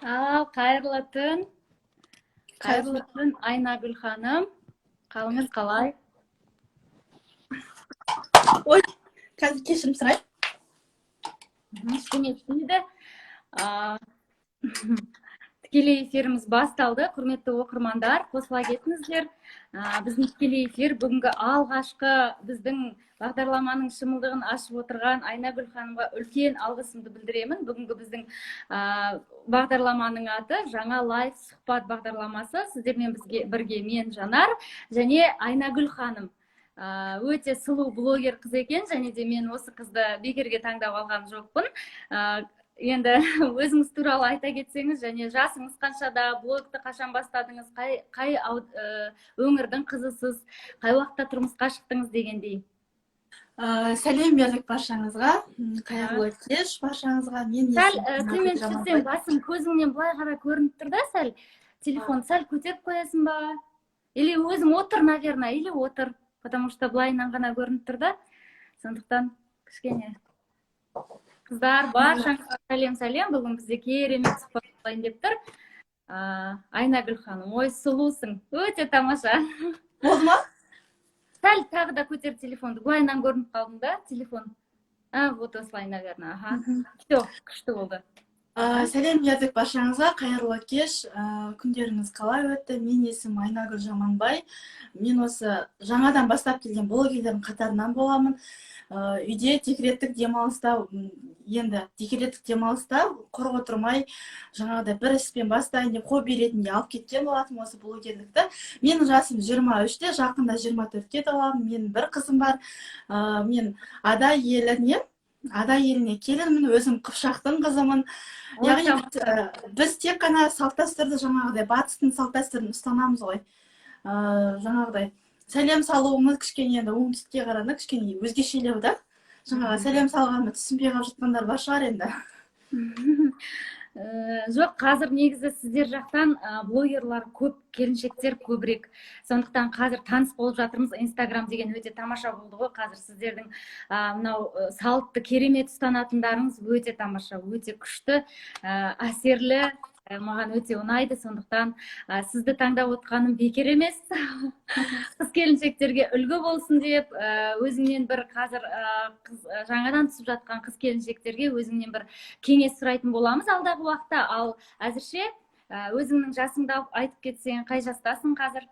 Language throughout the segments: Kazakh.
Қайырлы түн. Қайырлы түн, Айнагүл ханым. Қалыңыз қалай? Ой, қазір кешірім сұрайын. Ештеңе етпейді. Тікелей эфиріміз басталды. Құрметті оқырмандар, қосыла кетіңіздер. Біздің тікелей эфир бүгінгі алғашқы біздің бағдарламаның шымылдығын ашып отырған Айнагүл ханымға үлкен алғысымды білдіремін. Бүгінгі біздің бағдарламаның аты жаңа лайф сұхбат бағдарламасы. Сіздермен бірге мен Жанар және Айнагүл ханым. Өте сұлу блогер қыз екен, және де мен осы қызды бекерге таңдап алған жоқпын. Енді өзіңіз туралы айта кетсеңіз, және жасыңыз қаншада, блогты қашан бастадыңыз, қай өңірдің қызысыз, қай уақытта тұрмысқа шықтыңыз дегендей. Сәлем бердік баршаңызға, қайырлы кеш баршаңызға. Сәл төмен түсірсең, басым көзіңнен былай қарай көрініп тұр да, сәл телефон сәл көтеріп қоясың ба? Или өзің отыр, наверное, или отыр, потому что былайынан ғана көрініп тұр да, сондықтан кішкене. Қыздар, баршаңызға сәлем. Бүгін бізде керемет сұхбат болайын деп тұр. Айнагүл ханым, ой, сұлусың. Өте тамаша. Болды ма? Сәл тағы да көтер телефонды. Былайынан көрініп қалдың да, телефон. Вот осылай, наверное. Все, күшті болды. Сәлем бердік баршаңызға, қайырлы кеш. Күндеріңіз қалай өтті? Мен есім Айнагүл Жаманбай. Мен осы жаңадан бастап келген блогерлердің қатарынан боламын. Үйде декреттік демалыста, құр отырмай, жаңағыдай бір іспен бастайын деп хобби ретінде алып кеткен болатым осы блогерлікті. Менің жасым 23-те, жақында 24-ке толамын. Менің бір қызым бар. Мен ада еліне келінмін, өзім Қыпшақтың қызымын. Яғни біз тек қана салт-дәстүрді, жаңағыдай батыстың салт-дәстүрін ұстанамыз ғой. Жаңағыдай сәлем салуымыз кішкене енді оңтүстікке қарағанда кішкене өзгешелеу да. Жаңағы сәлем салғанды түсінбей қалып жатқандар бар шығар енді. Жоқ, қазір негізі сіздер жақтан блогерлар көп, келіншектер көбірек. Сондықтан қазір таныс болып жатырмыз. Инстаграм деген өте тамаша болды ғой. Қазір сіздердің мынау салтты керемет ұстанатындарыңыз өте тамаша, өте күшті, әсерлі. Маған өте ұнайды, сондықтан сізді таңдап отқаным бекер емес. Қыз келіншектерге үлгі болсын деп, өзіңнен бір қазір жаңадан түсіп жатқан қыз келіншектерге өзіңнен бір кеңес сұрайтын боламыз алдағы уақытта. Ал әзірше өзіңнің жасыңды айтып кетсең, қай жастасың қазір?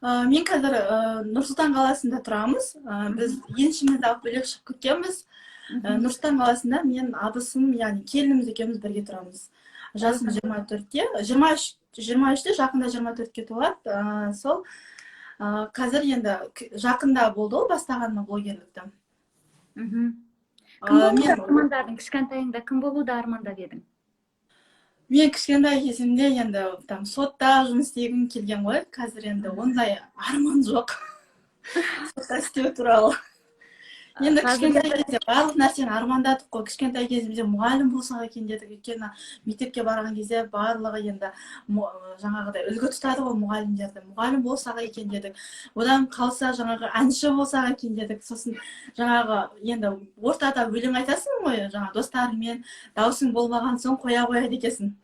Мен қазір Нұр-Сұлтан қаласында тұрамыз. Біз еншімізді алып бөлек шығып кеткенбіз. Нұр-Сұлтан қаласында мен абысым, яғни келініміз екеуміз бірге тұрамыз. Жасым 24-те, 23-те, жақында 24-ке толады. Сол қазір енді жақында болды ол бастағаныма блогерлікті. Кім болуды армандадың? Кішкентайыңда кім болуды армандап едің? Мен кішкентай кезімде енді сотта жұмыс істегім келген ғой. Қазір енді ондай арман жоқ. Сотта істеу туралы. Енді кішкентай кезде барлық нәрсені армандадық қой. Кішкентай кезімізде мұғалім болсақ екен дедік. Өйткені мектепке барған кезде барлығы енді жаңағыдай үлгі тұтады ғой мұғалімдерді. Мұғалім болсақ екен дедік. Одан қалса жаңағы әнші болсақ екен дедік. Сосын жаңағы енді ортада өлең айтасың ғой, жаңағы достарыңмен, даусың болмаған соң қоя қояды екенсің.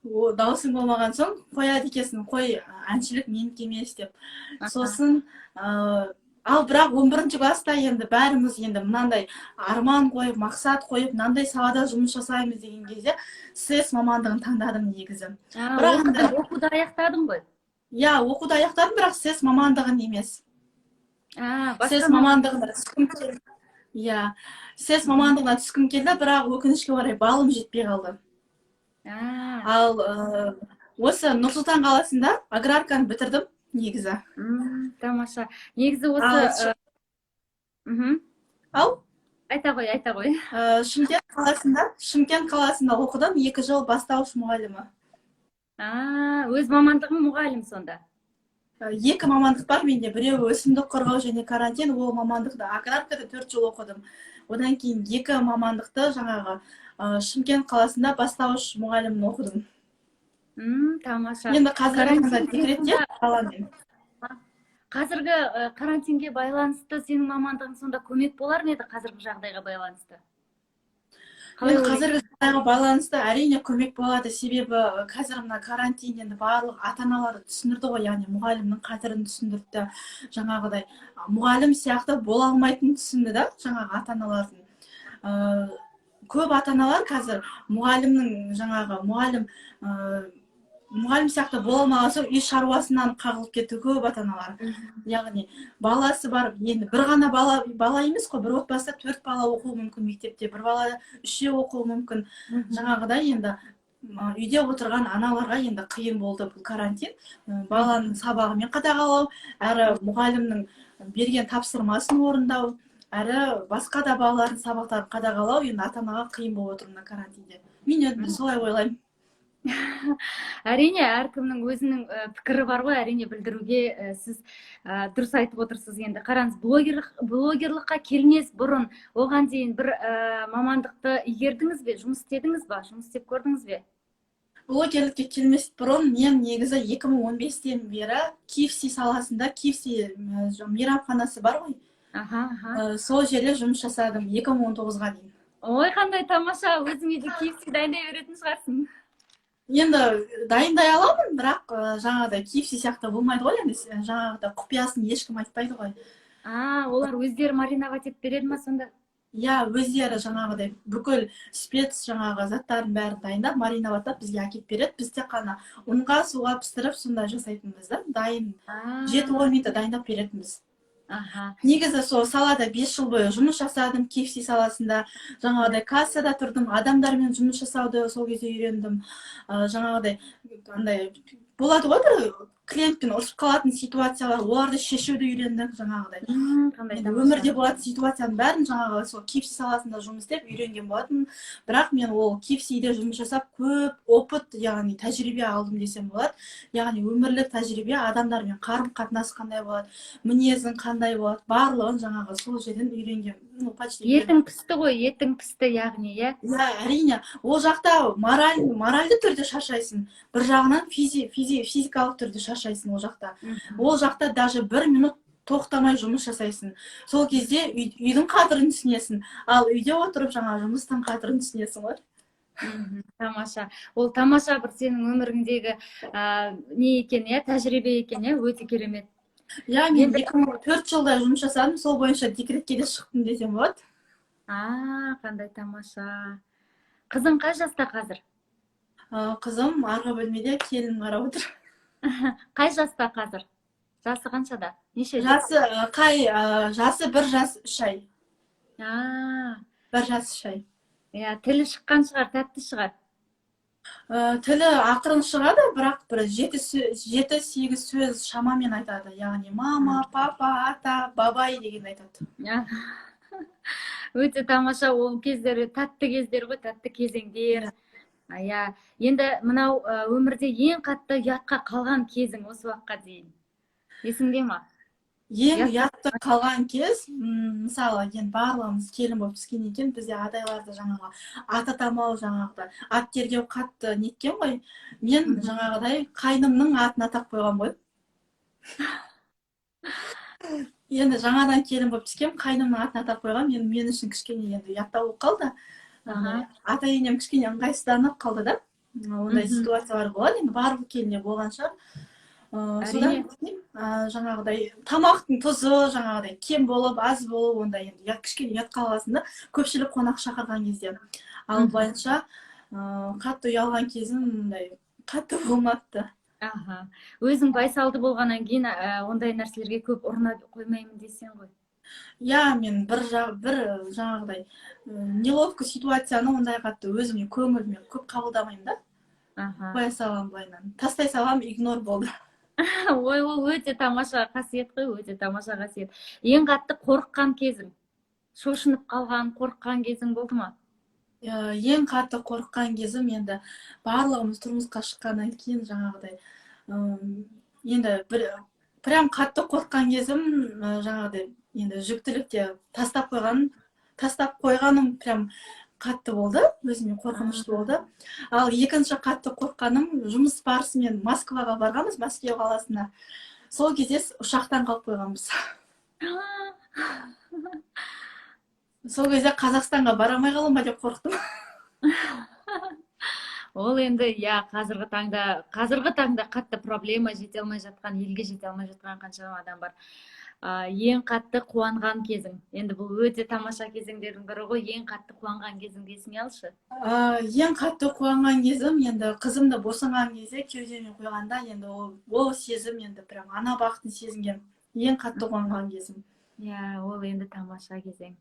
Даусың болмаған соң қояды екенсің. Қой, әншілік менікі емес деп. Сосын ал бірақ 11-ші класста енді бәріміз енді мынандай арман қойып, мақсат қойып, мынандай салада жұмыс жасаймыз деген кезде СС мамандығын таңдадым негізі. Оқуды аяқтадың ғой? Иә, оқуды аяқтадым, бірақ СС мамандығын емес. СС мамандығына түскім келді. Иә, СС мамандығына түскім келді, бірақ өкінішке орай балым жетпей қалды. Ал осы Нұр-Сұлтан қаласында аграрканы бітірдім. Негізі. Тамаша. Негізі осы... Ау? Айта қой. Шымкент қаласында оқыдым, 2 жыл бастауыш мұғалімі. Өз мамандығың мұғалім сонда? 2 мамандық бар менде. Біреуі өсімдік қорғау және карантин, ол мамандықты аграркада 4 жыл оқыдым. Одан кейін 2 мамандықты жаңағы Шымкент қаласында бастауыш мұғалімін оқыдым. Тамаша. Енді қазіргі декретте қаламын. Қазіргі карантинге байланысты сенің мамандығың сонда көмек болар ма еді қазіргі жағдайға байланысты? Қазіргі жағдайға байланысты әрине көмек болады, себебі қазір мына карантин енді барлық ата-аналар түсіндірді ғой, яғни мұғалімнің қадірін түсіндірді, жаңағыдай мұғалім сияқты бола алмайтынын түсінді да, жаңағы ата-аналардың. Көп ата-аналар қазір мұғалім сияқты бола алмаған соң үй шаруасынан қағылып кетті көп ата-аналар. Яғни баласы бар, енді бір ғана бала емес қой, бір отбасында 4 бала оқуы мүмкін мектепте, бір бала 3 оқуы мүмкін. Жаңағыдай енді үйде отырған аналарға енді қиын болды бұл карантин. Баланың сабағымен қадағалау, әрі мұғалімнің берген тапсырмасын орындау, әрі басқа да балалардың сабақтарын қадағалау енді ата-анаға қиын болып отыр мына карантинде. Мен солай ойлаймын. Әрине, әркімнің өзінің пікірі бар ғой, әрине білдіруге сіз дұрыс айтып отырсыз. Енді қараңыз, блогерлыққа келмес бұрын оған дейін бір мамандықты игердіңіз бе, жұмыс істедіңіз бе, жұмыс істеп көрдіңіз бе? Блогерлікке келмес бұрын мен негізі 2015-тен бері KFC саласында, KFC мейрамханасы бар ғой, сол жерде жұмыс жасадым 2019-ға дейін. Ой, қандай тамаша, өзіңе де KFC дайындай беретін шығарсың. Енді дайындай аламын, бірақ жаңағыдай KFC сияқты болмайды ғой, енді жаңағыдай құпиясын ешкім айтпайды ғой. Олар өздері мариновать етіп береді ма сонда? Иә, өздері жаңағыдай бүкіл спец жаңағы заттарын бәрін дайындап, мариноваттап бізге әкеп береді. Біз тек қана ұнға, суға пістіріп, сонда жасайтынбыз да, дайын 7-10 минутта дайындап беретінбіз. Негізі сол салада 5 жыл бойы жұмыс жасадым, KFC саласында, жаңағыдай кассада тұрдым, адамдармен жұмыс жасауды сол кезде үйрендім. Жаңағыдай болады ғой, бір клиентпен ұрысып қалатын ситуациялар, оларды шешуді үйрендік жаңағыдай. Өмірде болатын ситуацияның бәрін жаңағы сол KFC саласында жұмыс істеп үйренген болатын. Бірақ мен ол KFC-де жұмыс жасап көп опыт, яғни тәжірибе алдым десем болады. Яғни өмірлік тәжірибе, адамдармен қарым-қатынас қандай болады, мінезің қандай болады, барлығын жаңағы сол жерден үйренген. Етің пісті ғой, етің пісті яғни, иә? Иә, әрине. Ол жақта моральды түрде шаршайсың. Бір жағынан физикалық түрде шаршайсың ол жақта. Ол жақта даже 1 минут тоқтамай жұмыс жасайсың. Сол кезде үйдің қадірін түсінесің. Ал үйде отырып жаңа жұмыстың қадірін түсінесің ғой. Тамаша. Ол тамаша бір сенің өміріңдегі не екен, тәжірибе екен, өте керемет. Иә, мен 2004 жылда жұмыс жасадым, сол бойынша декретке де шықтым десем болады. Қандай тамаша. Қызың қай жаста қазір? Қызым арғы бөлмеде келін қарап отыр. Қай жаста қазір? Жасы қаншада? Неше? Жасы 1 жас 3 ай. 1 жас 3 ай. Тілі шыққан шығар, тәтті шығар. Тілі ақырын шығады, бірақ бір 7-8 сөз шамамен айтады. Яғни мама, папа, ата, бабай деген айтады. Өте тамаша, ол кездері тәтті кездер ғой, тәтті кезеңдер. Енді мынау өмірде ең қатты ұятқа қалған кезің осы уақытқа дейін. Есіңде ма? Ең ұятты қалған кез, мысалы, барлығымыз келін болып түскен екен, бізде адайларды жаңағы ат атамау, жаңағыда ат тергеу қатты неткен ғой. Мен жаңағыдай қайнымның атын атап қойған ғой. Енді жаңадан келін болып түскен, қайнымның атын атап қойған, мен үшін кішкене енді ұятта болып қалды. Ата-енем кішкене ыңғайсызданып қалды да. Ондай ситуациялар болады, енді барлық келіне болған шығар. Содан жаңағыдай тамақтың тұзы жаңағыдай кем болып, аз болып, онда енді кішкене ұят қалғасында көпшілік қонақ шақырған кезде. Ал былайынша қатты ұялған кезім қатты болмапты. Өзің байсалды болғаннан кейін ондай нәрселерге көп ұрына қоймаймын дейсің ғой. Иә, мен бір жаңағыдай неловко ситуацияны ондай қатты өзіме көңіліме көп қабылдамаймын да. Қоя салам былайынан. Тастай салам, игнор болды. Ой, ол өте тамаша қасиет қой, өте тамаша қасиет. Ең қатты қорыққан кезің, шошынып қалған, қорыққан кезің болды ма? Ең қатты қорыққан кезім енді барлығымыз тұрмысқа шыққаннан кейін жаңағыдай енді прям қатты қорыққан кезім жаңағыдай енді жүктілікте тастап қойғаным прям қатты болды, өзіме қорқынышты болды. Ал екінші қатты қорққаным жұмыс барысымен Москваға барғанбыз, Мәскеу қаласына. Сол кезде ұшақтан қалып қойғанбыз. Сол кезде Қазақстанға барамай қалам ба деп қорқтым. Ол енді қазіргі таңда қатты проблема, жете алмай жатқан, елге жете алмай жатқан қаншама адам бар. Ең қатты қуанған кезің. Енді бұл өте тамаша кезеңдердің бірі ғой. Ең қатты қуанған кезіңді есіңе алшы. Ең қатты қуанған кезім енді қызымды босанған кезде кеудеме қойғанда енді ол сезім енді прям ана бақытын сезінген ең қатты қуанған кезім. Иә, ол енді тамаша кезең.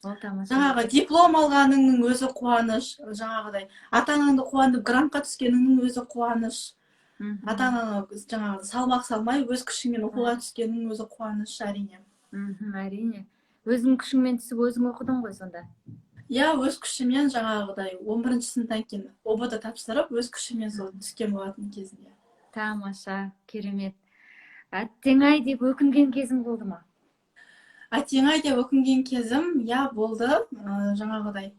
Ол тамаша. Жаңағы диплом алғаныңның өзі қуаныш, жаңағыдай ата-анаңды қуанып грантқа түскеніңнің өзі қуаныш. Ата-ананы жаңағы салмақ салмай өз күшіңмен оқуға түскеннің өзі қуаныш, әрине. Әрине. Өзің күшіңмен түсіп, өзің оқыдың ғой сонда? Иә, өз күшімен жаңағыдай 11-ші сыныптан кейін ОБД тапсырып, өз күшімен сол түскен болатын кезінде. Тамаша, керемет. Әттең-ай деп өкінген кезің болды ма? Әттең-ай деп өкінген кезім, иә, болды. Жаңағыдай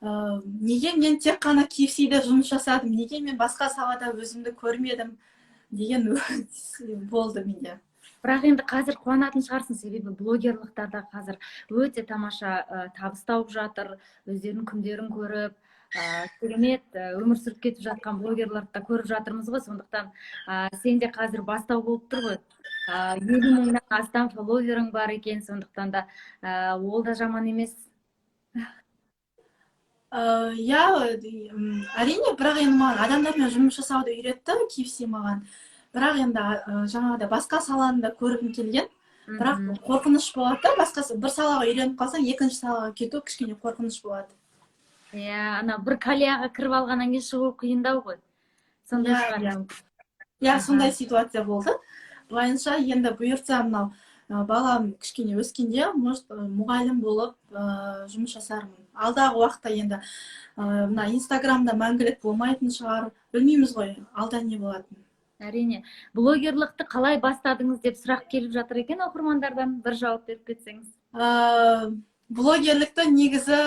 неге мен тек қана KFC-де жұмыс жасадым, неге мен басқа салада өзімді көрмедім деген болды менде. Бірақ енді қазір қуанатын шығарсың, себебі блогерлықтарда қазір өте тамаша табыс тауып жатыр, өздерінің күндерін көріп, керемет өмір сүріп кетіп жатқан блогерларды да көріп жатырмыз ғой. Сондықтан сен де қазір бастау болып тұр ғой. 50 мыңнан астам фолловерің бар екен, сондықтан да ол да жаман емес. Иә, әрине, бірақ енді маған адамдармен жұмыс жасауды үйретті KFC маған. Бірақ енді жаңағыдай басқа саланы да көргім келген. Бірақ қорқыныш болады. Басқасы бір салаға үйреніп қалсаң, екінші салаға кету кішкене қорқыныш болады. Иә, ана бір кальяға кіріп алғаннан кейін шығу қиындау ғой. Сондай шығар. Иә, сондай ситуация болды. Былайынша енді бұйыртса мынау балам кішкене өскенде, может, мұғалім болып жұмыс жасармын. Алдағы уақытта енді мына Инстаграмда мәңгілік болмайтын шығар. Білмейміз ғой, алда не болатын. Әрине. Блогерлықты қалай бастадыңыз деп сұрақ келіп жатыр екен оқырмандардан. Bir жауап беріп кетсеңіз. Блогерлікті негізі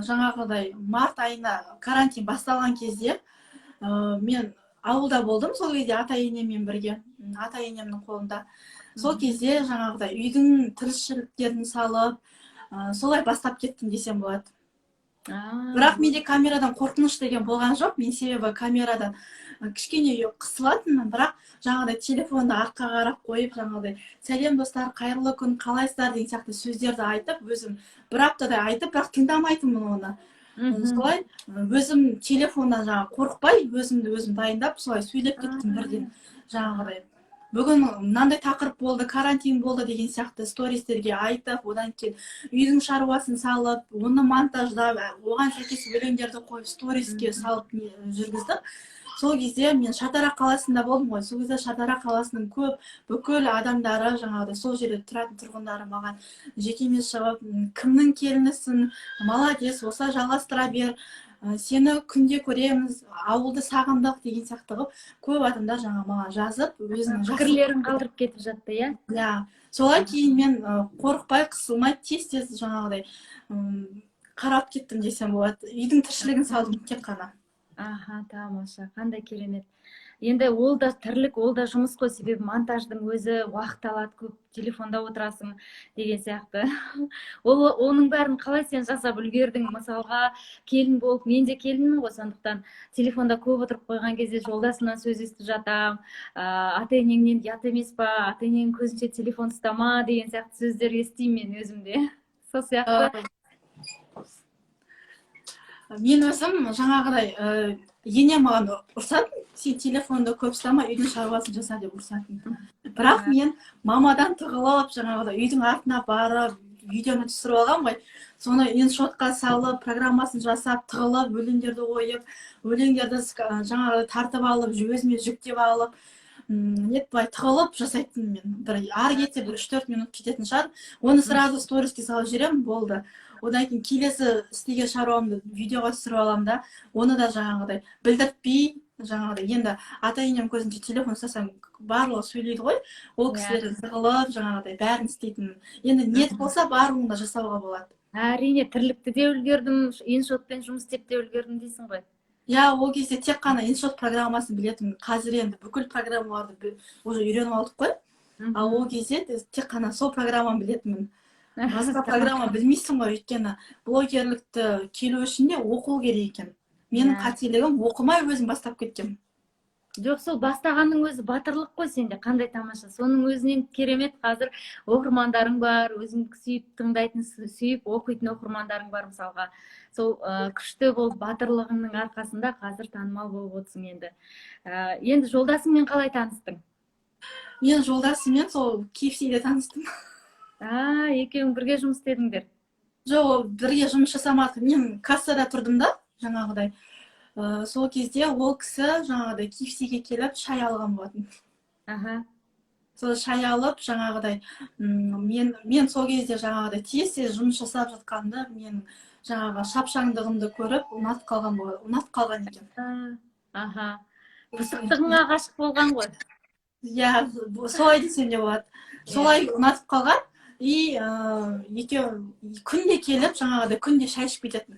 жаңағыдай март айына карантин басталған кезде мен ауылда болдым, сол кезде ата-енеммен бірге, ата-енемнің қолында. Сол кезде жаңағыдай үйдің тіршіліктерін салып, солай бастап кеттім десем болады. Бірақ менде камерадан қорқыныш деген болған жоқ. Мен себебі камерадан кішкене қысылатынмын, бірақ жаңағыдай телефонды артқа қарап қойып, жаңағыдай сәлем достар, қайырлы күн, қалайсыздар деген сияқты сөздерді айтып, өзім бір аптадай айтып, бірақ тыңдамайтынмын оны. Солай өзім телефоннан жаңағы қорықпай, өзімді өзім дайындап, солай сөйлеп кеттім бірден. Жаңағыдай бүгін мынандай тақырып болды, карантин болды деген сияқты стористерге айтып, одан кейін үйдің шаруасын салып, оны монтаждап, оған сәйкес өлеңдерді қойып сториске салып жүргіздім. Сол кезде мен Шардара қаласында болдым ғой. Сол кезде Шардара қаласының бүкіл адамдары, жаңағыдай сол жерде тұратын тұрғындары маған жекеме шығып, кімнің келінісің, молодец, осылай жалғастыра бер, сені күнде көреміз, ауылды сағындық деген сияқты қылып, көп адамдар жаңа маған жазып, өзінің пікірлерін қалдырып кетіп жатты, иә? Иә. Солай кейін мен қорықпай, қысылмай, тез жаңағыдай қарап кеттім десем болады. Үйдің тіршілігін салдым тек қана. Тамаша, қандай керемет. Енді ол да тірлік, ол да жұмыс қой, себебі монтаждың өзі уақыт алады, көп телефонда отырасың деген сияқты. Оның бәрін қалай сен жасап үлгердің? Мысалға, келін болып, мен де келінмін ғой, сондықтан телефонда көп отырып қойған кезде жолдасымнан сөз естіп жатам, ата-енеңнен ұят емес па, ата-енеңнің көзінше телефон ұстама деген сияқты сөздер естимін мен өзімде. Сол сияқты. Мен өзім жаңағыдай енем маған ұрсатын, сен телефонды көп ұстама, үйдің шаруасын жаса деп ұрсатын. Бірақ мен мамадан тығылып, жаңағыдай үйдің артына барып, видеоны түсіріп алғам ғой. Соны иншотқа салып, программасын жасап, тығылып, өлеңдерді қойып, өлеңдерді жаңағыдай тартып алып, өзіме жүктеп алып, былай тығылып жасайтын мен. Ары кетсе 3-4 минут кететін шығар. Оны сразу сториске салып жіберемін, болды. Одан кейін келесі істеген шаруамды видеоға түсіріп аламын да, оны да жаңағыдай білдіртпей, жаңағыдай енді ата-енем көзінше телефон ұстасам барлығы сөйлейді ғой, ол кісілер тығылып жаңағыдай бәрін істейтін. Енді ниет болса барлығын да жасауға болады. Әрине, тірлікті де үлгердім, иншотпен жұмыс істеп те үлгердім дейсің ғой. Иә, ол кезде тек қана иншот программасын білетім. Қазір енді бүкіл программаларды уже үйреніп алдық қой. Ал ол кезде тек қана сол программаны білетімін. Басқа программа білмейсің ғой, өйткені блогерлікті келу үшін де оқу керек екен. менің қателігім оқымай өзім бастап кеткем. Жоқ, сол бастағанның өзі батырлық қой сенде, қандай тамаша. Соның өзінен керемет қазір оқырмандарың бар, өзіңді сүйіп тыңдайтын, сүйіп оқитын оқырмандарың бар мысалға. Сол күшті болып батырлығыңның арқасында қазір танымал болып отырсың енді. Енді жолдасыңмен қалай таныстың? Мен жолдасыммен сол KFC-де таныстым. Екеуің бірге жұмыс істедіңдер? Жоқ, бірге жұмыс жасамадық. Мен кассада тұрдым да, жаңағыдай. Сол кезде ол кісі жаңағыдай KFC-ге келіп шай алған болатын. Сол шай алып жаңағыдай мен сол кезде жаңағыдай тез жұмыс жасап жатқанды мен жаңағы шапшаңдығымды көріп ұнатып қалған екен. Пысықтығыңа ғашық болған ғой. Иә, солай десем де болады. Солай ұнатып қалған и екеуі күнде келіп жаңағыдай күнде шай ішіп кететін.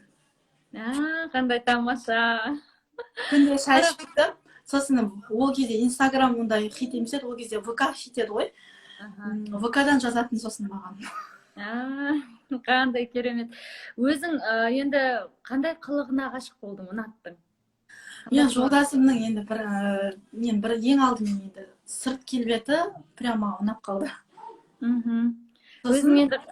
Қандай тамаша. Күнде шай ішіп кетіп, сосын ол кезде Инстаграм ондай хит емес еді, ол кезде ВК хит еді ғой. ВК-дан жазатын сосын маған. Қандай керемет. Өзің енді қандай қылығына ғашық болдың, ұнаттың? Мен жолдасымның енді бір ең алдымен енді сырт келбеті прямо ұнап қалды. Өзің енді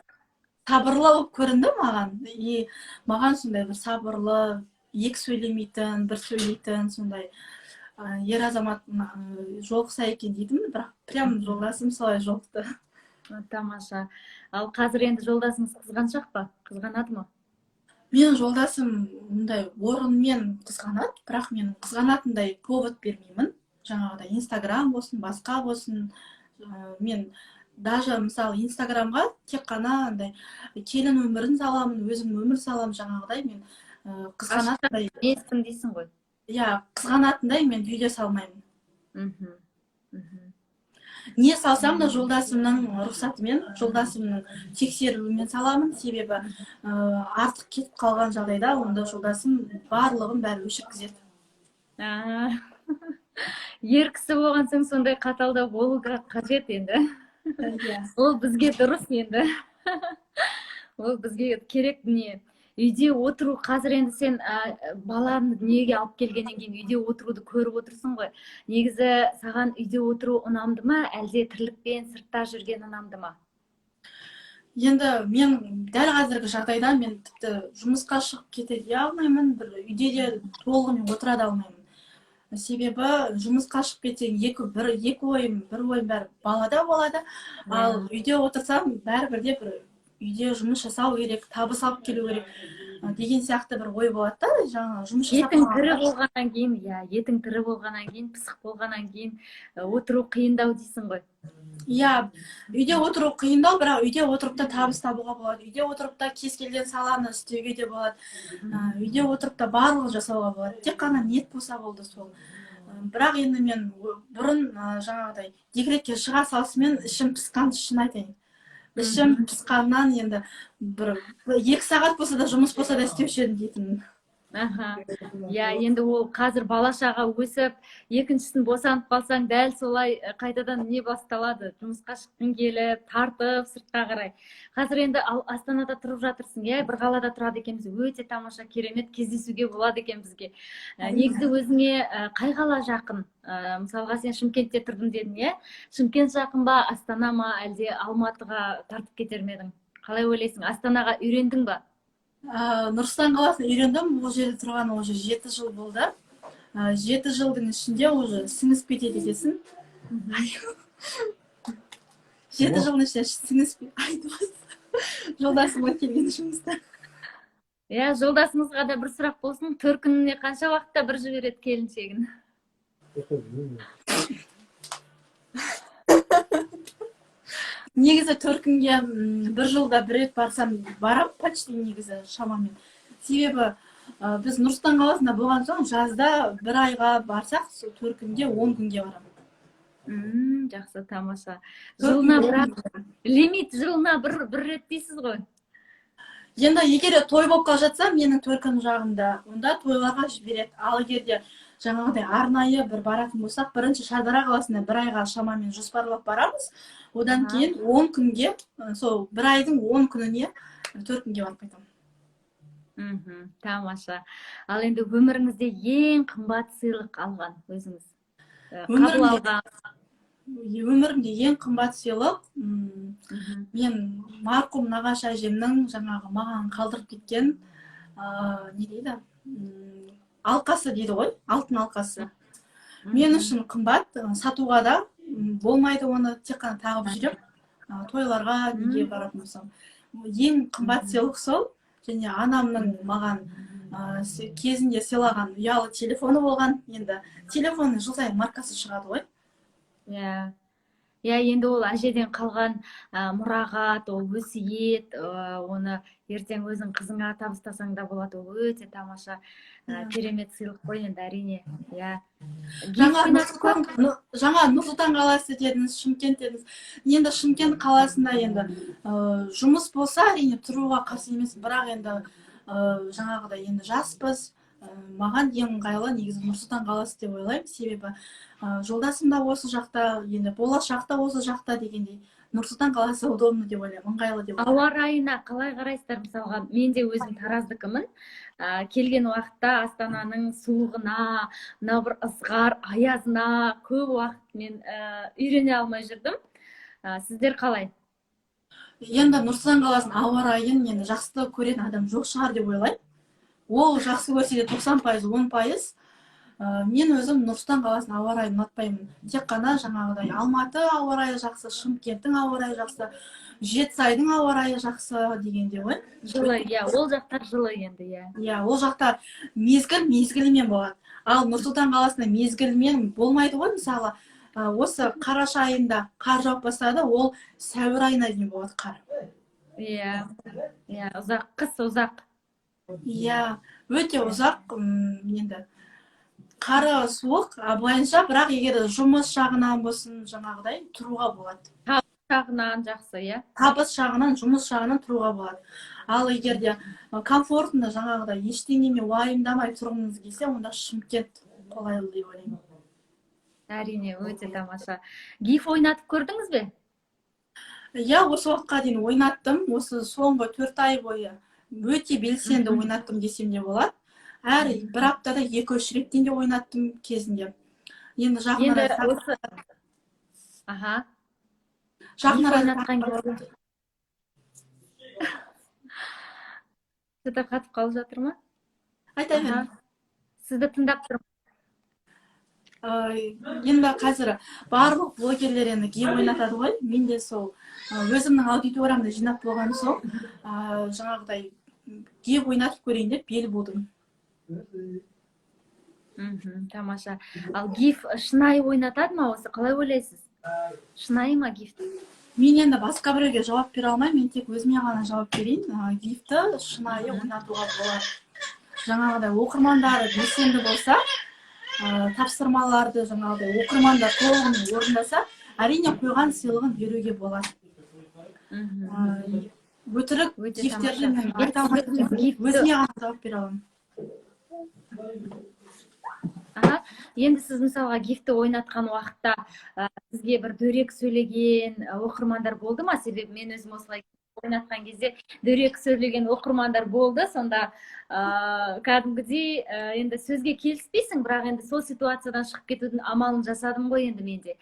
сабырлы болып көрінді маған. И маған сондай бір сабырлы, екі сөйлемейтін, бір сөйлейтін, сондай ер азамат жолықса екен дейдім, бірақ прям жолдасым солай жолықты. Тамаша. Ал қазір енді жолдасыңыз қызғаншақ па? Қызғанады ма? Мен жолдасым мұндай орынмен қызғанады, бірақ мен қызғанатындай повод бермеймін. Жаңағыдай Инстаграм болсын, басқа болсын. Мен даже мысалы Инстаграмға тек қана андай келін өмірін саламын, өзім өмір саламын, жаңағыдай мен қызғанатындай. Естім дейсің ғой. Иә, қызғанатындай мен видео салмаймын. Не салсам да жолдасымның рұқсатымен, жолдасымның тексеруімен саламын, себебі артық кетіп қалған жағдайда онда жолдасым барлығын бәрі өшіргізеді. Ер кісі болған соң сондай қаталдау болу қажет енді. Ол бізге дұрыс енді. Ол бізге керек дүние. Үйде отыру, қазір енді сен баланы дүниеге алып келгеннен кейін үйде отыруды көріп отырсың ғой. Негізі саған үйде отыру ұнамды ма, әлде тірлікпен сыртта жүрген ұнамды ма? Енді мен дәл қазіргі жағдайда мен тіпті жұмысқа шығып кете де алмаймын, үйде де толығымен отыра да алмаймын. Себебі жұмысқа шығып кетсең екі ойым бәрі балада болады, ал үйде отырсам бәрібір де үйде жұмыс жасау керек, табыс алып келу керек деген сияқты бір ой болады да, жаңа жұмыс жасап етің тірі болғаннан кейін, пысық болғаннан кейін отыру қиындау дейсің ғой. Иә, үйде отыру қиындау, бірақ үйде отырып та табыс табуға болады. Үйде отырып та кез келген саланы істеуге де болады. Үйде отырып та барлығын жасауға болады. Тек қана ниет болса болды сол. Бірақ енді мен бұрын жаңағыдай декретке шыға салысымен ішім пысқан, шын айтайын. Ішім пысқаннан енді бір 2 сағат болса да жұмыс болса да істеуші едім дейтін. Иә, енді ол қазір бала-шаға өсіп, екіншісін босанып қалсаң, дәл солай қайтадан не басталады? Жұмысқа шыққың келіп, тартып, сыртқа қарай. Қазір енді Астанада тұрып жатырсың, иә, бір қалада тұрады екенбіз, өте тамаша, керемет, кездесуге болады екен бізге. Негізі өзіңе қай қала жақын? Мысалға сен Шымкентте тұрдым дедің, иә? Шымкент жақын ба, Астана ма, әлде Алматыға тартып кетер ме едің? Қалай ойлайсың? Астанаға үйрендің ба? Нұр Сұлтан қаласына үйрендім, ол жерде тұрған уже 7 жыл болды. 7 жылдың ішінде уже сіңісіп кетеді екенсің. 7 жылдың ішінде сіңісіп жолдасыма келген жұмыста. Иә, жолдасыңызға да бір сұрақ болсын, төркініне қанша уақытта бір жібереді келіншегін? Негізі төркінге бір жылда бір рет барсам, барам почти негізі шамамен. Себебі біз Нұр Сұлтан қаласында болған соң жазда бір айға барсақ, төркінге 10 күнге барам. Жақсы, тамаша. Жылына лимит жылына бір рет дейсіз ғой? Енді егер той болып қал жатса, менің төркін жағында, онда тойларға жібереді. Ал егерде жаңағыдай арнайы бір баратын болсақ, бірінші Шардара қаласына бір айға шамамен жоспарлап барамыз. Одан кейін 10 күнге, сол бір айдың 10 күніне төркінге барып қайтамын. Тамаша. Ал енді өміріңізде ең қымбат сыйлық алған өзіңіз қабыл Өмірімде алған. өмірімде ең қымбат сыйлық Мгм. мен марқұм нағашы әжемнің жаңағы маған қалдырып кеткен не дейді алқасы дейді ғой, алтын алқасы. Мен үшін қымбат, сатуға да болмайды, оны тек қана тағып жүрем. Тойларға неге баратын болсам. Ең қымбат сыйлық сол. Және анамның маған кезінде сыйлаған ұялы телефоны болған. Енді телефонның жыл сайын маркасы шығады ғой. Иә. Иә, енді ол әжеден қалған мұрағат, ол өсиет, оны ертең өзің қызыңа табыстасаң да болады. Ол өте тамаша, керемет сыйлық қой енді, әрине. Иә. Жаңа Нұр-Сұлтан қаласы дедіңіз, Шымкент дедіңіз. Енді Шымкент қаласында енді жұмыс болса, әрине тұруға қарсы емес, бірақ енді жаңағыдай енді жаспыз. Маған ең ыңғайлы негізі Нұр-Сұлтан қаласы деп ойлаймын. Себебі жолдасым да осы жақта, енді болашақта осы жақта дегендей. Нұр-Сұлтан қаласы удобно деп ойлаймын, ыңғайлы деп ойлаймын. Ауа райына қалай қарайсыздар? Мысалға, мен де өзім Тараздікімін. Келген уақытта Астананың суығына, мына бір ызғар аязына көп уақыт мен үйрене алмай жүрдім. Сіздер қалай? Енді Нұр-Сұлтан қаласының ауа райын енді жақсы көретін адам жоқ шығар деп ойлаймын. Ол жақсы көрсе де 90%, 10%. Мен өзім Нұр-Сұлтан қаласының ауа райын ұнатпаймын. Тек қана жаңағыдай Алматы ауа райы жақсы, Шымкенттің ауа райы жақсы, Жетісайдың ауа райы жақсы дегенде ғой. Жылы, иә, ол жақтар жылы енді, иә. Иә, ол жақта мезгілімен болады. Ал Нұр-Сұлтан қаласында мезгілімен болмайды ғой. Мысалы, осы қараша айында қар жауып бастады, ол сәуір айына дейін болады қар. Иә, ұзақ, қыс ұзақ. Иә, өте ұзақ. Енді қары суық, былайынша, бірақ егер жұмыс жағынан болсын, жаңағыдай тұруға болады. Табыс жағынан жақсы, иә. Табыс жағынан, жұмыс жағынан тұруға болады. Ал егер де комфортында жаңағыдай ештеңемен уайымдамай тұрғыңыз келсе, онда Шымкент қолайлы деп ойлаймын. Әрине, өте тамаша. GIF ойнатып көрдіңіз бе? Иә, осы уақытқа дейін ойнаттым. Осы соңғы 4 ай бойы өте белсенді ойнаттым десем де болады. Әр бір аптада 2-3 реттен де ойнаттым кезінде. Енді жақын ойнатқан кезде сізді қатып қалып жатыр ма? Айта беріңіз. Сізді тыңдап тұрмын. Енді қазір барлық блогерлер енді GIF ойнатады ғой. Мен де сол өзімнің аудиториямды жинап болған соң, жаңағыдай GIF ойнатып көрейін деп бел будым. Тамаша. Ал GIF шынайы ойнатады ма осы? Қалай ойлайсыз? Шынайы ма GIF? Мен енді басқа біреуге жауап бере алмаймын, мен тек өзіме ғана жауап берейін. GIF-ті шынайы ойнатуға болады. Жаңағыдай оқырмандары белсенді болса, тапсырмаларды жаңағыдай оқырмандар толығымен орындаса, әрине қойған сыйлығын беруге болады. Өтірік GIF-терді мен айта алмаймын, өзіме ғана жауап бере аламын. Енді сіз мысалға GIF-ті ойнатқан уақытта сізге бір дөрекі сөйлеген оқырмандар болды ма? Себебі мен өзім осылай ойнатқан кезде дөрекі сөйлеген оқырмандар болды. Сонда кәдімгідей енді сөзге келіспейсің, бірақ енді сол ситуациядан шығып кетудің амалын жасадым ғой енді менде.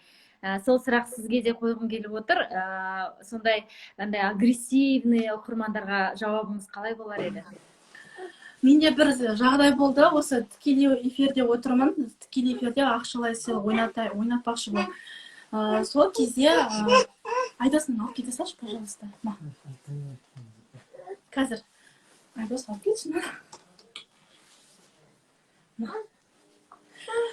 Сол сұрақ сізге де қойғым келіп отыр. Сондай агрессивный оқырмандарға жауабыңыз қалай болар еді? Менде бір жағдай болды, осы тікелей эфирде отырмын, тікелей эфирде ақшалай сыйлық ойнатпақшы болып. Сол кезде Айдосын алып кете салшы, пожалуйста. Қазір Айдос алып кетші.